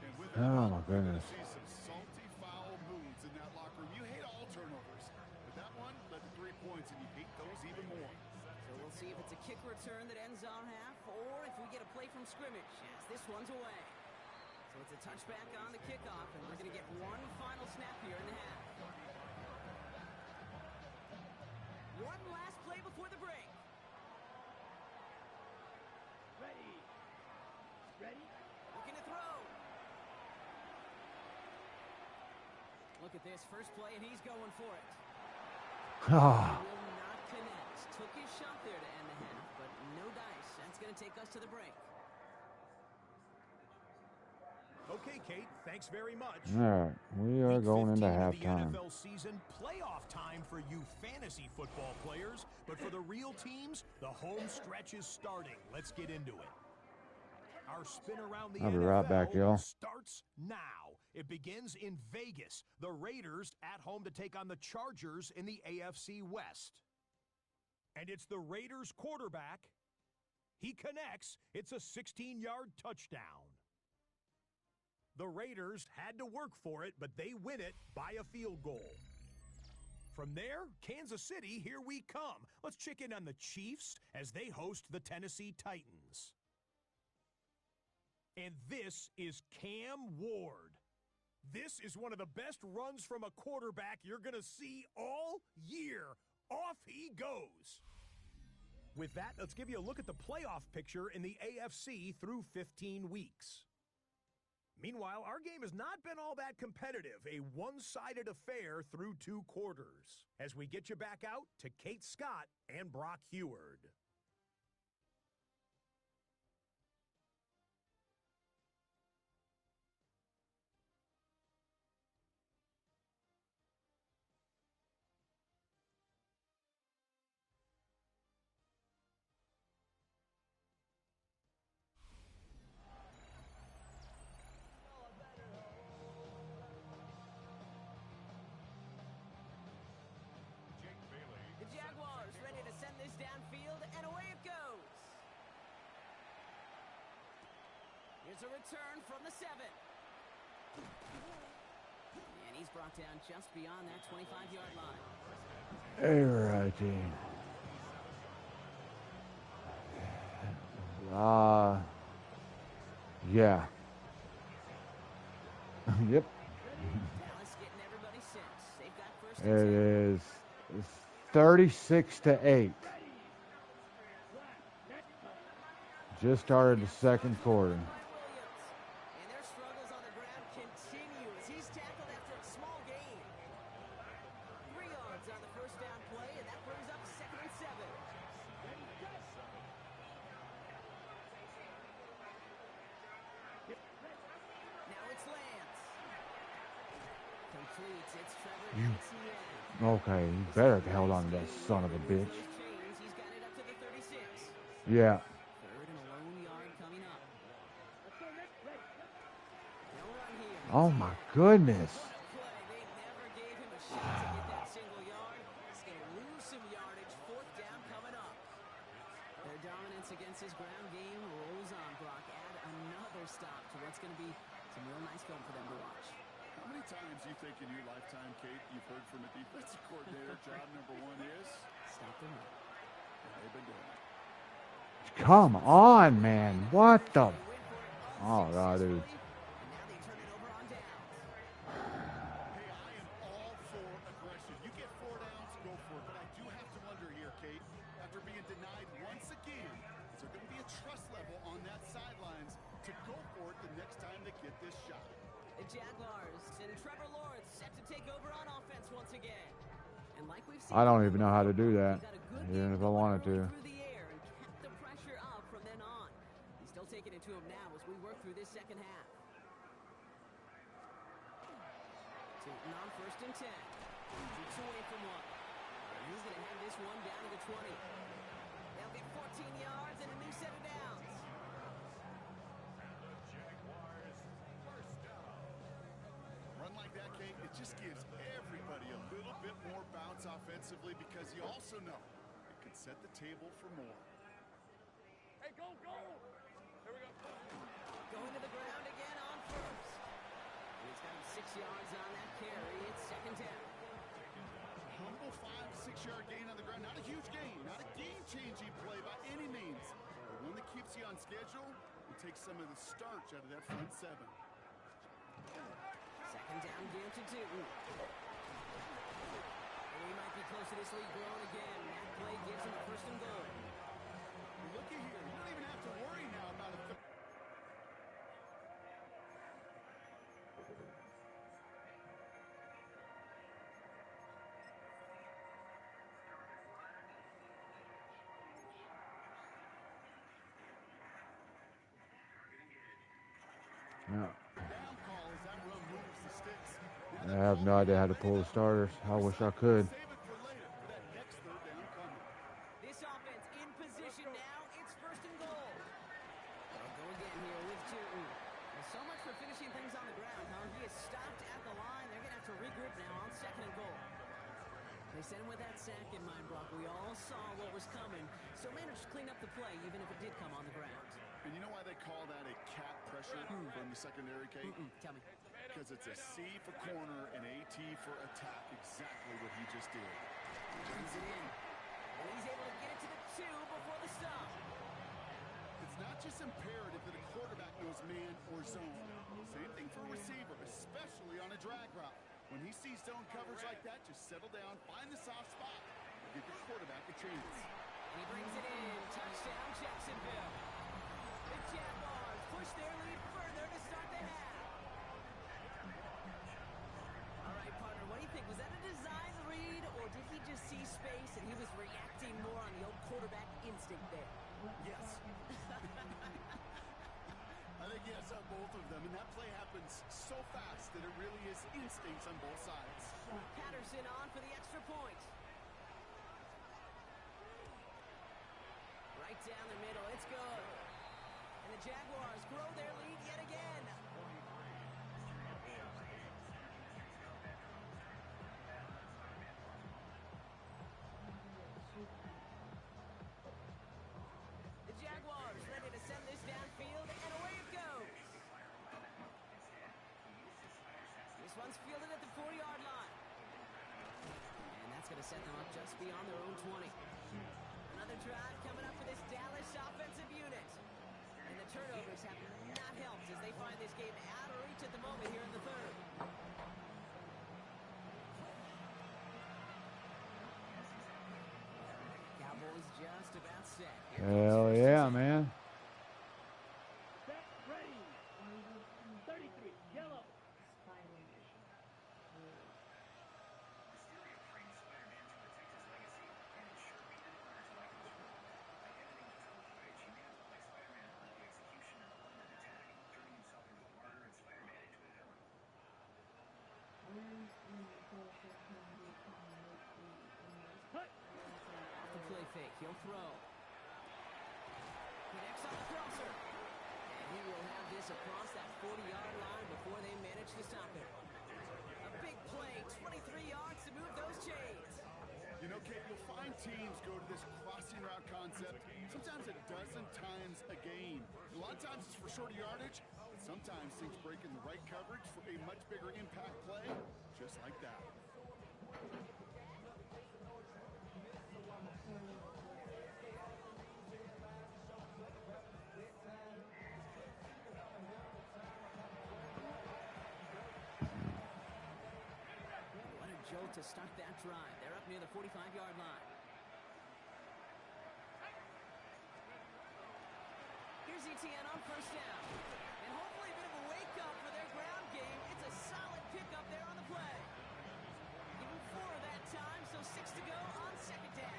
And with Oh, my that, we're goodness. gonna see some salty, foul moves in that locker room. You hate all turnovers, but that one led to 3 points, and you hate those even more. So we'll see if it's a kick return that ends our half, or if we get a play from scrimmage, as this one's away. So it's a touchback on the kickoff, and we're going to get 1 final snap here in the half. 1 last play before the break. look at this first play, and he's going for it. Ah, Will not connect. Took his shot there to end the half, but no dice. That's going to take us to the break. Okay, Kate, thanks very much. all right, we are Week going into 15 of the halftime. NFL season, playoff time for you fantasy football players. But for the real teams, the home stretch is starting. Let's get into it. Our spin around the I'll be NFL right back, y'all. starts now. It begins in Vegas. The Raiders at home to take on the Chargers in the AFC West. And it's the Raiders quarterback. He connects. It's a 16-yard touchdown. The Raiders had to work for it, but they win it by a field goal. From there, Kansas City, here we come. Let's check in on the Chiefs as they host the Tennessee Titans. And this is Cam Ward. This is one of the best runs from a quarterback you're going to see all year. Off he goes. With that, let's give you a look at the playoff picture in the AFC through 15 weeks. Meanwhile, our game has not been all that competitive, a one-sided affair through 2 quarters. As we get you back out to Kate Scott and Brock Heward. The Jaguars ready to send this downfield, and away it goes. Here's a return from the 7. And he's brought down just beyond that 25-yard line. Alrighty. Yeah. Yep. Dallas getting everybody sent. They've got first It and 10. is 36-8. Just started the second quarter. And their struggles on the ground continue as he's tackled after a small gain. 3 yards on the first down play, and that brings up 2nd and 7. Now it's Lance. Completes. It's Trevor Etienne. Okay, you better held on to that son of a bitch. Chains. He's got it up to the 36. Yeah. 3rd and a lone yard coming up. No run here. Oh my goodness. Play. They never gave him a shot to get that single yard. He's going to lose some yardage. 4th down coming up. Their dominance against his ground game rolls on. Brock, add another stop to what's going to be some real nice film for them to watch. How many times you think in your lifetime, Kate, you've heard from a defensive coordinator, job number 1 is? Stop the run. And they've been doing it. Come on, man. What the? Oh, God, dude. And now they turn it over on downs. Hey, I am all for aggression. You get 4 downs, go for it. But I do have to wonder here, Kate, after being denied once again, is there going to be a trust level on that sidelines to go for it the next time they get this shot? The Jaguars and Trevor Lawrence set to take over on offense once again. And like we've seen, I don't even know how to do that, he got a good even game if I going wanted early to. through the air and kept the pressure up from then on. He's still taking it to him now as we work through this second half. Taking on 1st and 10. Keeps away from 1. And he's going to have this one down to the 20. They'll get 14 yards and a new set of downs. Run like that, Kate, it just gives everybody a little bit more bounce offensively because you also know it could set the table for more. Hey, go, go! Here we go. Going to the ground again on 1st. And he's got him 6 yards on that carry. It's 2nd down. Humble 5 to 6 yard gain on the ground. Not a huge gain, not a game-changing play by any means, but one that keeps you on schedule and takes some of the starch out of that front 7. 2nd down, game to 2. And we might be close to this lead growing again. That play gives him a 1st and goal. Looky here, you don't even have to worry now about a have no idea how to pull the starters. I wish I could. Save it for later for that next third down coming. This offense in position now. It's first and goal. They'll go again here with Newton. Well, so much for finishing things on the ground, huh? He is stopped at the line. They're going to have to regroup now on second and goal. They sent him with that sack in mind, Brock. We all saw what was coming, so managed to clean up the play, even if it did come on the ground. And you know why they call that a cat pressure from the secondary, Kate? Tell me. Because it's a C for corner and a T for attack. Exactly what he just did. He brings it in. And he's able to get it to the 2 before the stop. It's not just imperative that a quarterback knows man or zone. Same thing for a receiver, especially on a drag route. When he sees zone coverage like that, just settle down, find the soft spot, and give your quarterback a chance. And he brings it in. Touchdown, Jacksonville. The Jaguars push their lead further to start the half. All right, partner, what do you think? Was that a design read, or did he just see space and he was reacting more on the old quarterback instinct there? Yes. I think yes on both of them, and that play happens so fast that it really is instincts on both sides. Patterson on for the extra point. Right down the middle, it's good. And the Jaguars grow their lead yet again. The Jaguars ready to send this downfield, and away it goes. This one's fielded at the 40-yard line. And that's going to set them up just beyond their own 20. Another drive coming up for this Dallas offensive unit. And the turnovers have not helped as they find this game out of reach at the moment here in the third. Cowboys just about set. Hell yeah, man. Set, ready. 33, yellow. Off the play fake, he'll throw. Connects on the crosser. And he will have this across that 40-yard line before they manage to stop him. A big play, 23 yards to move those chains. You know, Kate, you'll find teams go to this crossing route concept sometimes a dozen times a game. A lot of times it's for shorter yardage, but sometimes things break in the right coverage for a much bigger impact play, just like that. What a jolt to start that drive. They're up near the 45-yard line. Here's ETN on first down. And hopefully a bit of a wake-up for their ground game. It's a solid pickup there on the play. Give him 4 that time, so 6 to go on second down.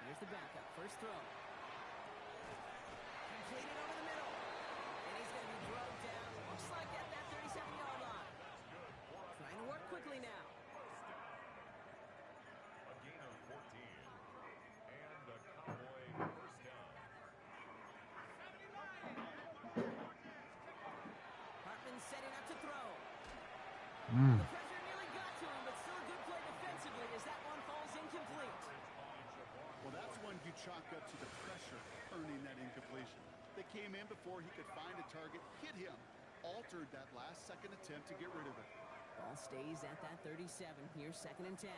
Here's the backup. First throw. Completed over the middle. And he's going to be drugged down. Looks like at that 37-yard line. Trying to work quickly now. A gain of 14. And a Cowboy first down. Hartman setting up to throw. Mm. The pressure nearly got to him, but still a good play defensively as that one falls incomplete. Well, that's one you chalk up to the pressure earning that incompletion. They came in before he could find a target, hit him, altered that last-second attempt to get rid of it. Ball stays at that 37. Here's second and 10.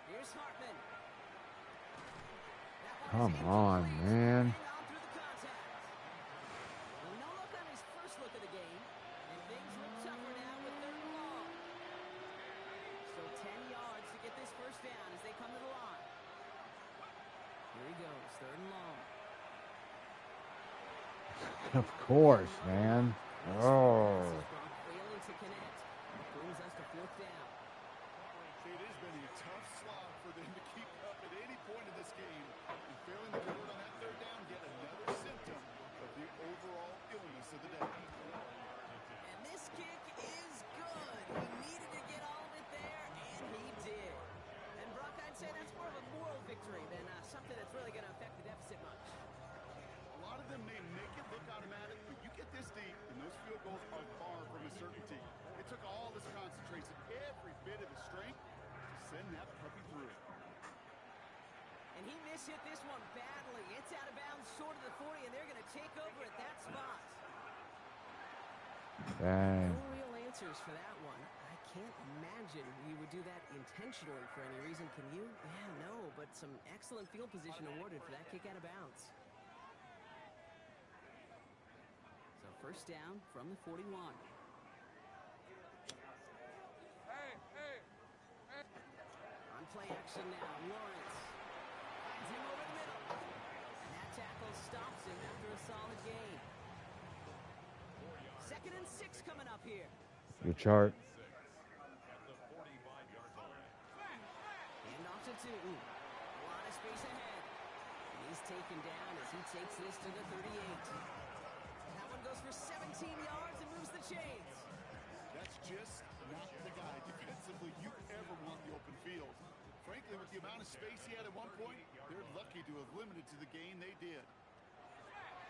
Here's Hartman. That one Come is on, incomplete. man. Hang on through the contact. Well, no look on his first look of the game, and things look tougher now with third and long. So 10 yards to get this first down as they come to the line. Of course, man. Oh. Failing to connect. Brings us to fourth down. It has been a tough slog for them to keep up at any point in this game. And failing to convert on that third down, yet another symptom of the overall illness of the day. And this kick is good. He needed to get all of it there, and he did. And Brock, I'd say that's more of a moral victory than something that's really going to affect the deficit much. A lot of them may make it look automatic, but you get this deep, and those field goals are far from a certainty. It took all this concentration, every bit of his strength, to send that puppy through. And he mishit this one badly. It's out of bounds short of the 40, and they're going to take over at that spot. Dang. No real answers for that one. I can't imagine he would do that intentionally for any reason. Can you? Yeah, no, but some excellent field position awarded for that kick out of bounds. So first down from the 41. On play action now, Lawrence finds him over the middle. And that tackle stops him after a solid gain. 2nd and 6 coming up here. Your chart. Hand off to Tootin. A lot of space ahead. And he's taken down as he takes this to the 38. And that one goes for 17 yards and moves the chains. That's just not the guy defensively you ever want the open field. Frankly, with the amount of space he had at one point, they're lucky to have limited to the gain they did.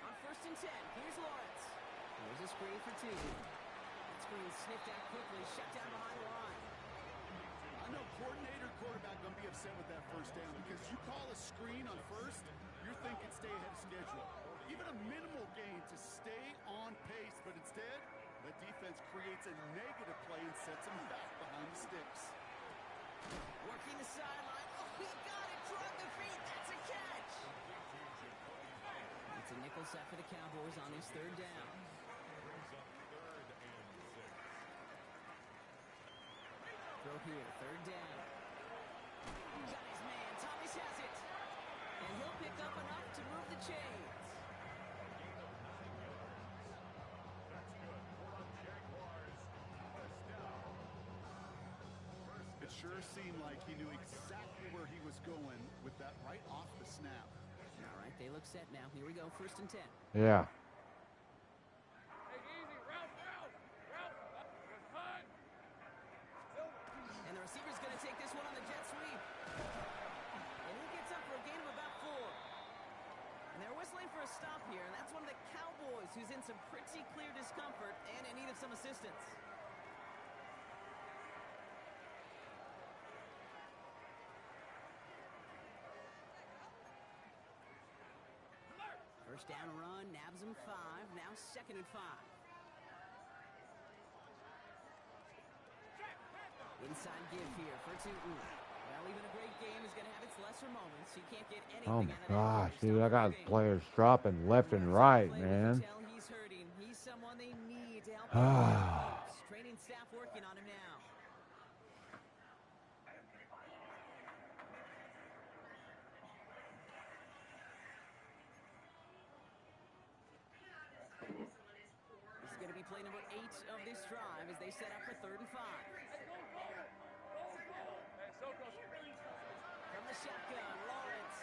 On 1st and 10, here's Lawrence. There's a screen for Tootin. That screen sniffed out quickly, shut down behind the line. I know coordinator, quarterback going to be upset with that first down because you call a screen on first, you're thinking stay ahead of schedule. Even a minimal gain to stay on pace, but instead, the defense creates a negative play and sets him back behind the sticks. Working the sideline. Oh, he got it. Drug the feet. That's a catch. It's a nickel set for the Cowboys on this 3rd down. Throw here, 3rd down. Got his man. Thomas has it. And he'll pick up enough to move the chains. It sure seemed like he knew exactly where he was going with that right off the snap. All right, they look set now. Here we go, 1st and 10. Yeah. And the receiver's going to take this one on the jet sweep. And he gets up for a gain of about 4. And they're whistling for a stop here, and that's one of the Cowboys who's in some pretty clear discomfort and in need of some assistance. First down run, nabs him 5, now 2nd and 5. Inside give here for Tootin. Well, even a great game is going to have its lesser moments. You can't get anything Oh out my of that. gosh, Stop dude, I the got game. players dropping left and right, man. Tell he's hurting. He's someone they need to help them. Training staff working on him now. This is going to be play number 8 of this drive as they set up for 3rd and 5. From the shotgun, Lawrence.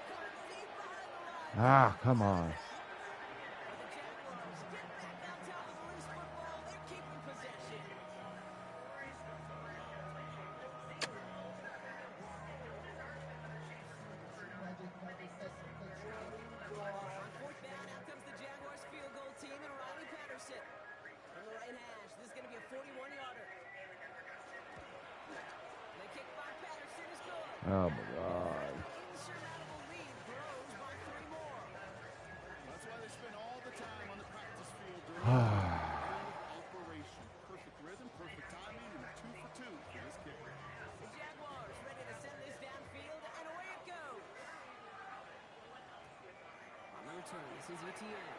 Coming deep behind the line. Ah, come on. But the Jaguars get back on top of the loose football. They're keeping possession. On 4th down, out comes the Jaguars field goal team and Riley Patterson. From the right hash, this is going to be a 41-yarder. The kick by Patterson is good. Oh my God. Insurmountable lead grows by 3 more. That's why they spend all the time on the practice field during operation. Perfect rhythm, perfect timing, and 2 for 2 for this kicker. The Jaguars ready to send this downfield, and away it goes. On the return, this is ETN.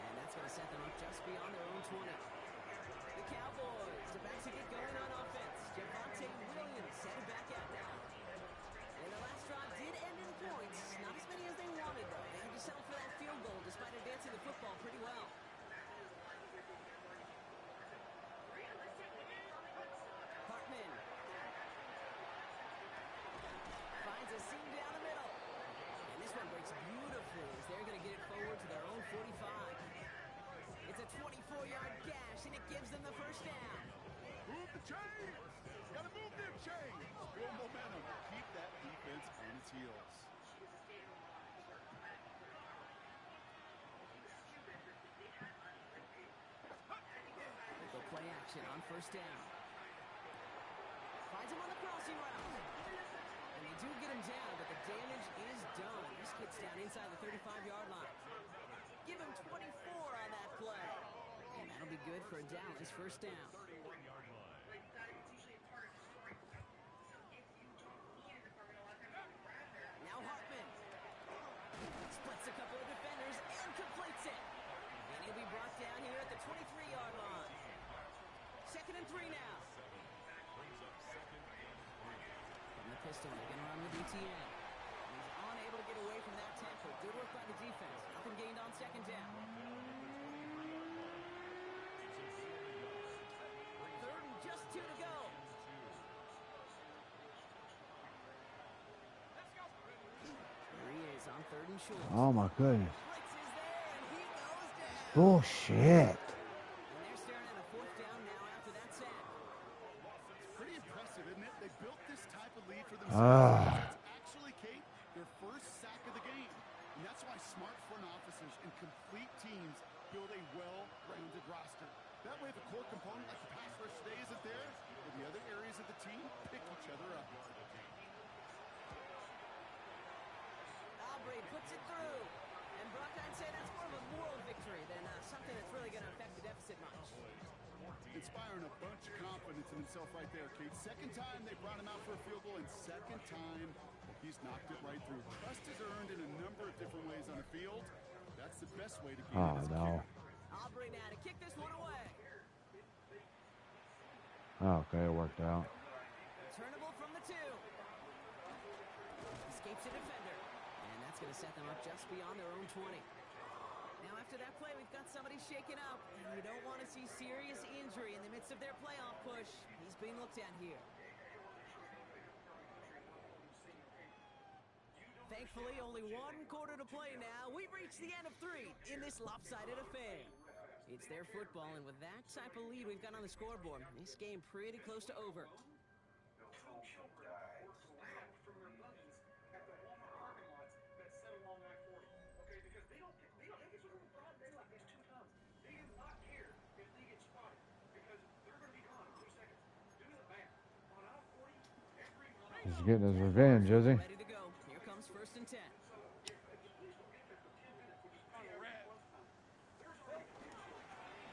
And that's going to set them up just beyond their own 20. The Cowboys about to get going on offense. Javonte Williams set it back out now. And And the last drive did end in points. Not as many as they wanted, though. They had to settle for that field goal despite advancing the football pretty well. Hartman finds a seam down the middle. And this one breaks beautifully as they're going to get it forward to their own 45. It's a 24-yard gash, and it gives them the first down. Move the chains! Gotta move them chains! Build momentum. Keep that defense on its heels. They go play action on first down. Finds him on the crossing route. And they do get him down, but the damage is done. This kid's down inside the 35-yard line. Give him 24 on that play. And that'll be good for a Dallas first down. 31-yard line. Now Hartman splits a couple of defenders and completes it. And he'll be brought down here at the 23-yard line. 2nd and 3 now. Brings up 2nd and 3. From the pistol, they're going to run with ETN. He's unable to get away from that tackle. Good work by the defense. Nothing gained on 2nd down. 3rd and just 2 to go. There he is on 3rd and short. Oh my goodness. Blitz is there, and he goes down. Bullshit. And they're staring at a 4th down now after that sack. It's pretty impressive, isn't it? They built this type of lead for themselves. That's actually, Kate, their first sack of the game. And that's why smart front officers and complete teams build a well-rounded roster. That way, if a core component like the pass rush today isn't there, then the other areas of the team pick each other up. Aubrey puts it through. And Brock, I'd say that's more of a moral victory than something that's really going to affect the deficit much. Inspiring a bunch of confidence in himself right there, Kate. 2nd time they brought him out for a field goal, and 2nd time he's knocked it right through. Trust is earned in a number of different ways on the field. That's the best way to gain Oh it as a no. kicker. Aubrey now to kick this one away. Okay, it worked out. Turnable from the 2. Escapes a defender. And that's going to set them up just beyond their own 20. Now after that play, we've got somebody shaken up. And you don't want to see serious injury in the midst of their playoff push. He's being looked at here. Thankfully, only 1 quarter to play now. We've reached the end of 3 in this lopsided affair. It's their football, and with that type of lead we've got on the scoreboard, this game pretty close to over. He's getting his revenge, is he? Ready to go. Here comes 1st and 10.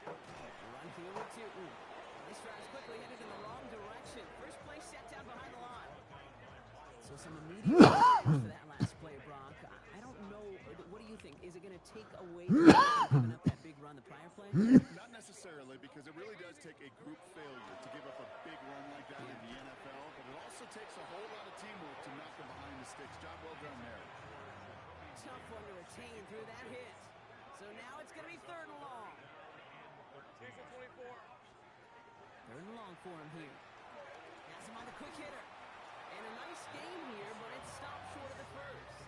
Run here with Newton. This drive's quickly headed in the wrong direction. First play set down behind the line. So some immediate for that last play, Brock. I don't know. What do you think? Is it going to take away from giving up that big run the prior play? Not necessarily, because it really does take a group failure to give up a big run like that in the NFL, but it also takes a whole lot of teamwork to knock them behind the sticks. Job well done there. Tough one to retain through that hit. So now it's going to be 3rd and long. 3rd and long for him here. Has him on the quick hitter. And a nice game here, but it stopped short of the first.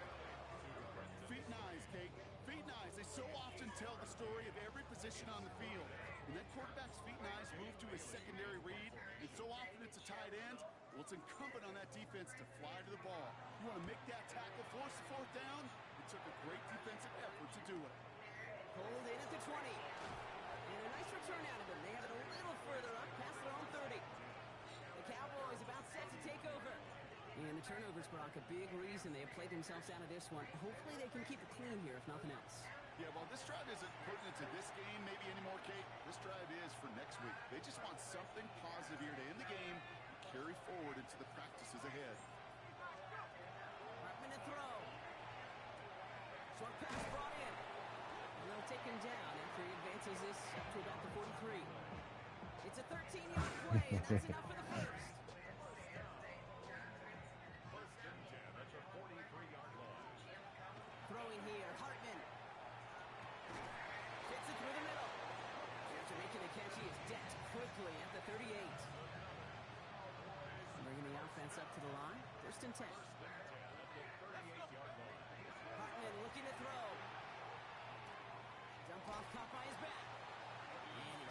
Feet and eyes, Kate. Feet and eyes. They so often tell the story of every position on the field. When that quarterback's feet and eyes move to his secondary read, and so often it's a tight end, well, it's incumbent on that defense to fly to the ball. You want to make that tackle, force the 4th down? It took a great defensive effort to do it. Pulled in at the 20. And a nice return out of him. They have it a little further up past their own 30. The Cowboys about set to take over. And the turnovers, Brock, a big reason they have played themselves out of this one. Hopefully they can keep it clean here, if nothing else. Yeah, well, this drive isn't pertinent to this game maybe anymore, Kate. This drive is for next week. They just want something positive here to end the game and carry forward into the practices ahead. Hartman to throw. Short pass brought in. And they'll take him down after he advances this up to about the 43. It's a 13-yard play, and that's enough for the first. 1st and 10 at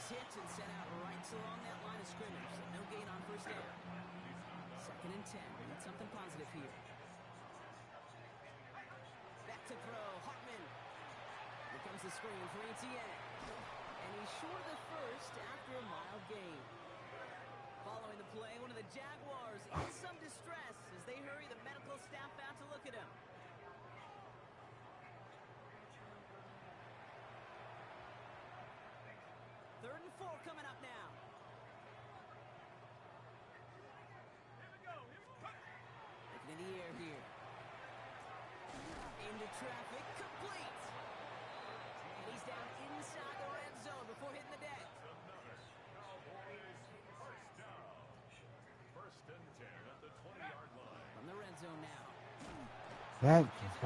hit and sent out right along that line of scrimmage. So no gain on first down. 2nd and 10. We need something positive here. Back to throw. Hartman. Here comes the screen for Etienne. And he's short of the first after a mild gain. Following the play, one of the Jaguars in some distress as they hurry the medical staff out to look at him. Third and 4 coming up now. Looking in the air here. Into traffic, complete. And he's down inside the red zone before hitting the deck. Cowboys first down. 1st and 10 at the 20-yard line. From the red zone now.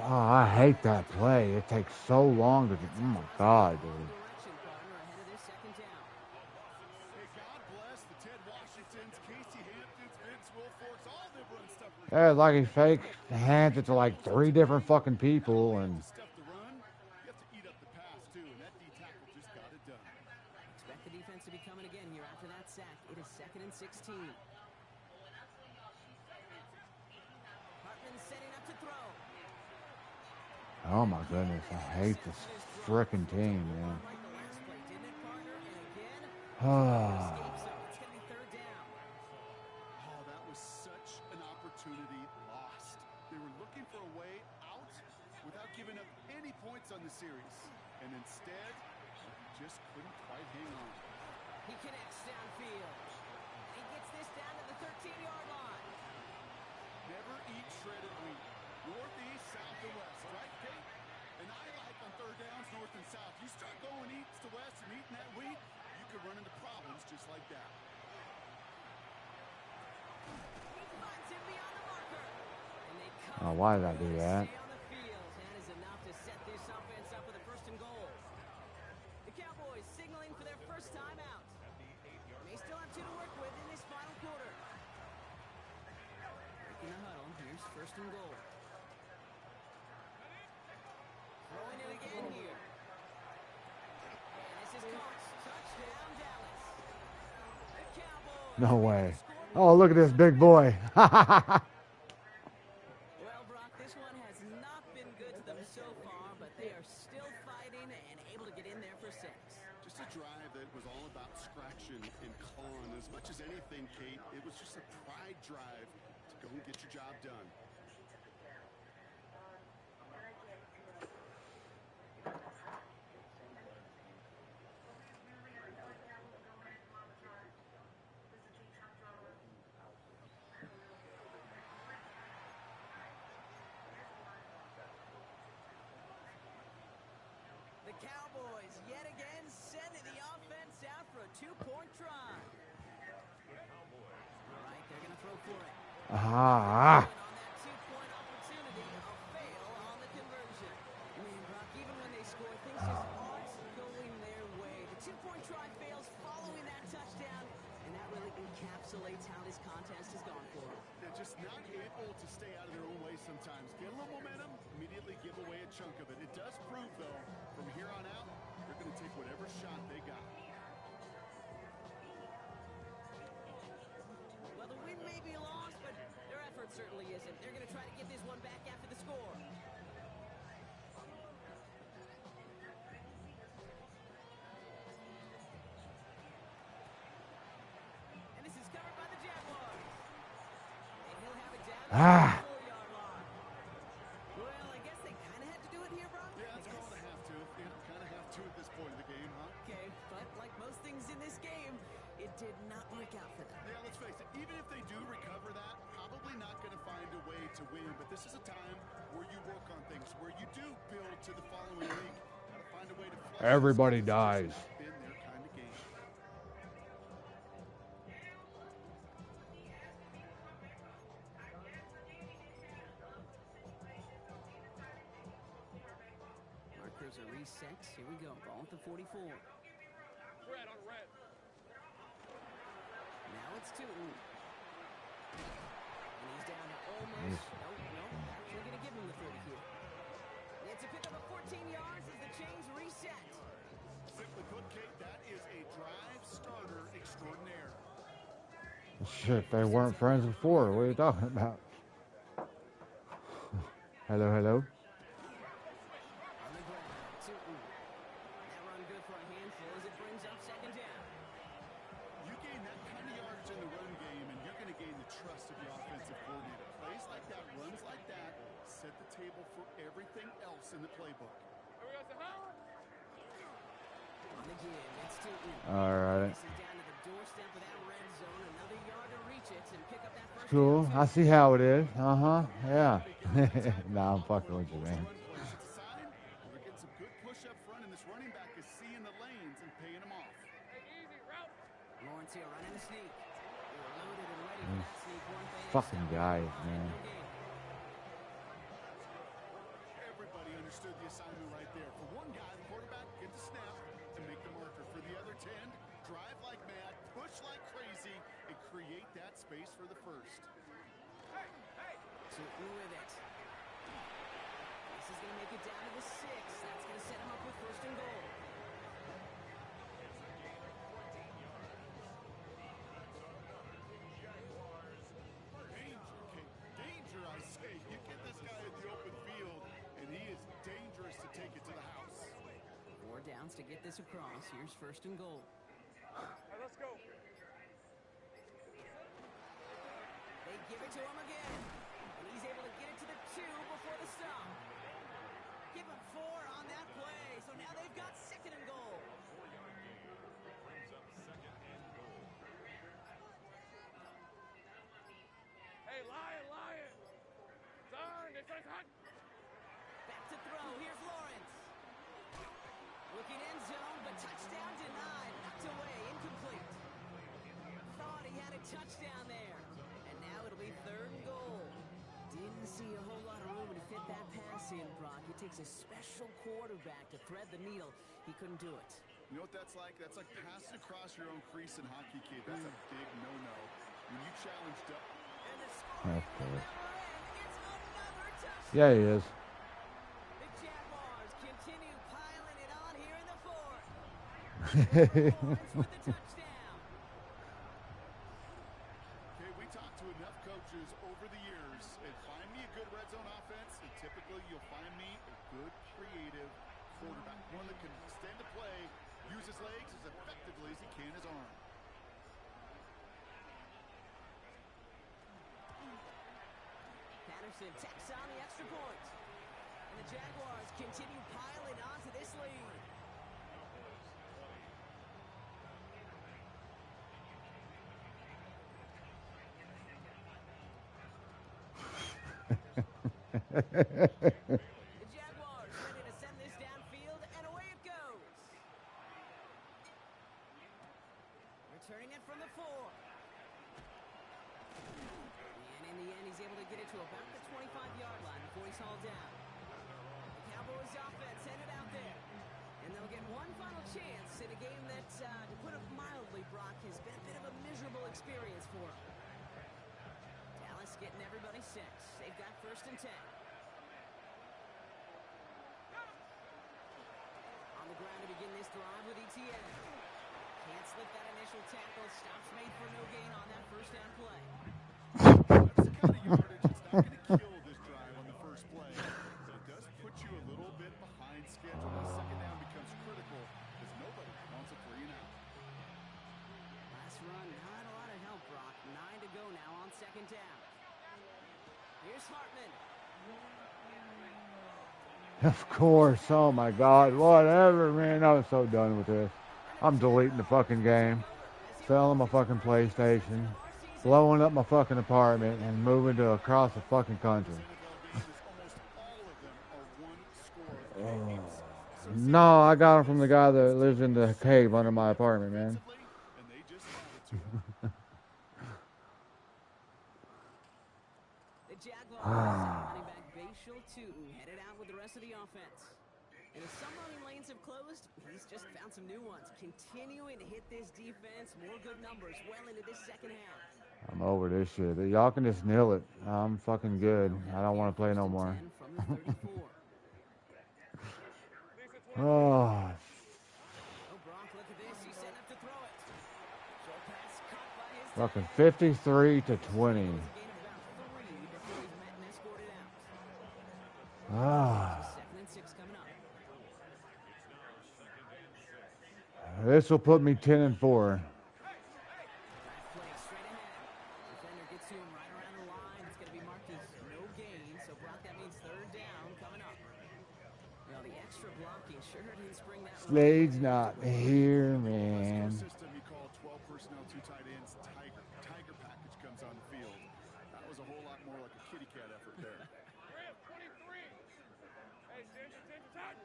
I hate that play. It takes so long to. Oh my God, dude. Direction partner ahead of their 2nd down. Hey, God bless the Ted Washingtons, Casey Hamptons, Vince Wilforks, all them run stuff. Yeah, it's like he fake hands it to like 3 different fucking people, and Stuff to run, you have to eat up the pass too, and that D tackle just got it done. Expect the defense to be coming again here after that sack. It is 2nd and 16. Hartman setting up to throw. oh my goodness, I hate this frickin' team, man. Like the last play, didn't it, partner? And again, Ah. escape zone. It's going to be 3rd down. Oh, that was such an opportunity lost. They were looking for a way out without giving up any points on the series. And instead, he just couldn't quite hang on. He connects downfield. And he gets this down to the 13-yard line. Never eat shredded wheat. Northeast, south, and west, right, Kate? And I like on 3rd downs, north and south. You start going east to west and eating that wheat, you could run into problems just like that. He finds him beyond the marker. And they come Oh, why did I do through and that? stay on the field. That is enough to set this offense up with a 1st and goal. The Cowboys signaling for their first time out. They still have 2 to work with in this final quarter. Breaking the huddle. Here's 1st and goal. Throwing it again here. And this is caught. Touchdown, Dallas. The Cowboys. No way. scored Oh, look at this big boy. Well, Brock, this one has not been good to them so far, but they are still fighting and able to get in there for 6. Just a drive that was all about scratching and clawing. As much as anything, Kate, it was just a pride drive to go and get your job done. The Cowboys yet again sending the offense out for a 2-point try. All right, they're going to throw for it. Ah. On that 2-point opportunity, a fail on the conversion. Man, Brock, even when they score, things just aren't going their way. The 2-point try fails following that touchdown, and that really encapsulates how this contest has gone for them. They're just not able to stay out of their own way sometimes. Get a little momentum, immediately give away a chunk of it. It does prove, though, from here on out, they're going to take whatever shot they got. Well, the win may be lost, but their effort certainly isn't. They're going to try to get this one back after the score. And this is covered by the Jaguars. And he'll have it down Ah. to the 4-yard line. Well, I guess they kind of had to do it here, Brock. Yeah, I it's guess. going to have to. Kind of have to at this point of the game, huh? Okay, but like most things in this game, it did not work out for them. Yeah, let's face it. Even if they do recover that, probably not going to find a way to win. But this is a time where you work on things, where you do build to the following week. Got to find a way to flush Everybody this. It's just dies. not been their kind of game. Markers are reset. Here we go. Ball at the 44. Red on red. Now it's Tootin. And he's down to almost. No, actually going to give him the 30 here. It's a pickup of 14 yards as the chains reset. Simply put, Kate, that is a drive Shit, they weren't friends before. What are you talking about? Hello, hello. On the ground, Tootin. That run good for a handful as it brings up second down. You gain that kind of yardage in the run game, and you're going to gain the trust of your offensive coordinator. Plays like that, runs like that, set the table for everything else in the playbook. On the give, it's Tootin. All right. This is down to the doorstep of that red zone. Another yard to reach it and pick up that first Cool. down. I see how it is. Uh-huh. Yeah. Nah, I'm fucking with you, man. Run plays. It's a sign we're getting some good push up front, and this running back is seeing the lanes and paying them off. Lawrence here running the sneak. They're loaded and ready for that sneak. One fade. Fucking guys, man. Everybody understood the assignment right there. For one guy, the quarterback gets a snap and make the marker. For the other 10, drive like mad, push like crazy, and create that space for the first. Tootin with it. This is going to make it down to the 6. That's going to set him up with first and goal. Danger, I say. You get this guy in the open field, and he is dangerous to take it to the house. 4 downs to get this across. Here's first and goal. Let's go. They give it to him again. And he's able to get it to the 2 before the stop. Give him 4 on that play. So now they've got second and goal. Hey, Lion. Darn, this is hot. Back to throw. Here's Lawrence. Looking end zone, but touchdown denied. Knocked away. Incomplete. Thought he had a touchdown there. And now it'll be third and goal. Didn't see a whole lot of room to fit that pass in, Brock. It takes a special quarterback to thread the needle. He couldn't do it. You know what that's like? That's like passing across your own crease in hockey, kid. That's a big no-no. When you challenged up. And the scoring Of will course. never end. It's another touchdown. Yeah, he is. The Jaguars continue piling it on here in the fourth. Lawrence with the touchdown. Okay, we talked to enough coaches over the years, and find me a good red zone offense, and typically you'll find me a good, creative quarterback. One that can extend a play, use his legs as effectively as he can his arm. Patterson tacks on the extra point. And the Jaguars continue piling on to this lead. The Jaguars ready to send this downfield, and away it goes. Returning it from the 4. And in the end, he's able to get it to about the 25-yard line before he's hauled down. The Cowboys offense headed out there. And they'll get one final chance in a game that, to put it mildly, Brock, has been a bit of a miserable experience for him. Dallas getting everybody set. They've got first and 10. On the ground to begin this drive with Etienne. Can't slip that initial tackle. Stops made for no gain on that first down play. That's the kind of yardage that's not going to kill this drive on the first play, but it does put you a little bit behind schedule. That second down becomes critical because nobody wants a 3 and out. Last run, not a lot of help, Brock. 9 to go now on second down. Here's Hartman. Of course. Oh my God. Whatever, man. I'm so done with this. I'm deleting the fucking game, selling my fucking PlayStation, blowing up my fucking apartment, and moving to across the fucking country. No, I got them from the guy that lives in the cave under my apartment, man. The Jaguars running back Bashal Tootin headed out with the rest of the offense. And as some running lanes have closed, he's just found some new ones. Continuing to hit this defense, more good numbers well into this second half. I'm over this shit. Y'all can just kneel it. I'm fucking good. I don't want to play no more. From the 34. Oh, Oh, Brock, look at this. He's setting up to throw it. Short pass caught by his Fucking 53 to 20. It's a gain of about 3 before he's met and escorted out. Ah, 2nd and 6 coming up. this will put me 10 and 4. Flag straight ahead. Defender gets to him right around the line. It's going to be marked as no gain. So, Brock, that means 3rd down coming up. Now, the extra blocking sure didn't spring that run. Slade's not here, Let's man. go system he called 12 personnel, 2 tight ends, tiger package comes on the field. That was a whole lot more like a kitty cat effort there. Grab 23. Hey, stand your 10 tight.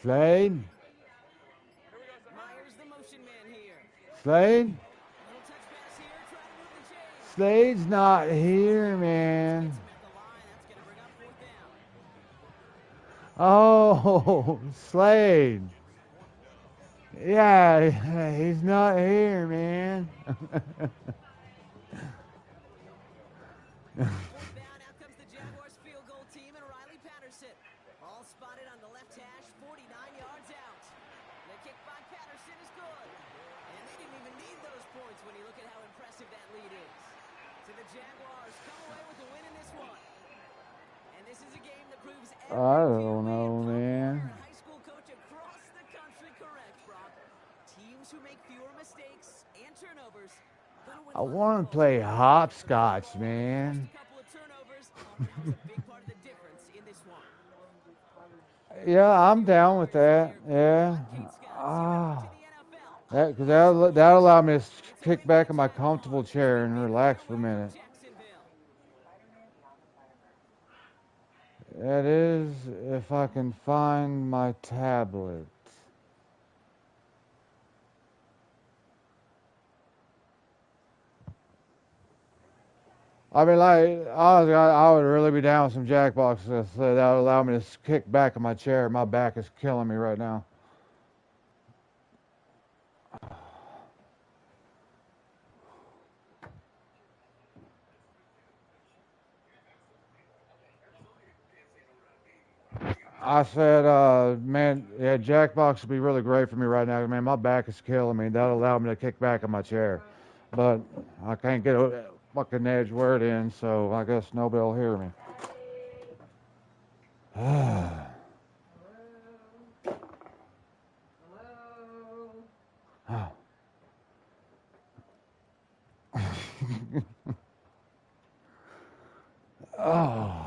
Slade? Here we go, son. Myers, the motion man here. Slade? Little touch pass here. Try to move the chains. Slade's not here, man. Gets him at the line. That's going to bring up 4th down. Oh, Slade. Yeah, he's not here, man. 4th down. Out comes the Jaguars field goal team and Riley Patterson. All spotted on the left hash, 49 yards out. The kick by Patterson is good. And they didn't even need those points when you look at how impressive that lead is. So the Jaguars come away with the win in this one. And this is a game that proves I don't know, man. high school coach across the country correct, Brock. Teams who make fewer mistakes and turnovers. I want to play hopscotch, man. A couple of turnovers. That was a big part of the difference in this one. Yeah, I'm down with that. Yeah. Ah. Because that'll allow me to kick back in my comfortable chair and relax for a minute. That is, if I can find my tablet. I mean, like, I would really be down with some jackboxes. That would allow me to kick back in my chair. My back is killing me right now. I said, man, yeah, Jackbox would be really great for me right now. Man, my back is killing me. That'll allow me to kick back in my chair. But I can't get a fucking edge word in, so I guess nobody will hear me. Oh.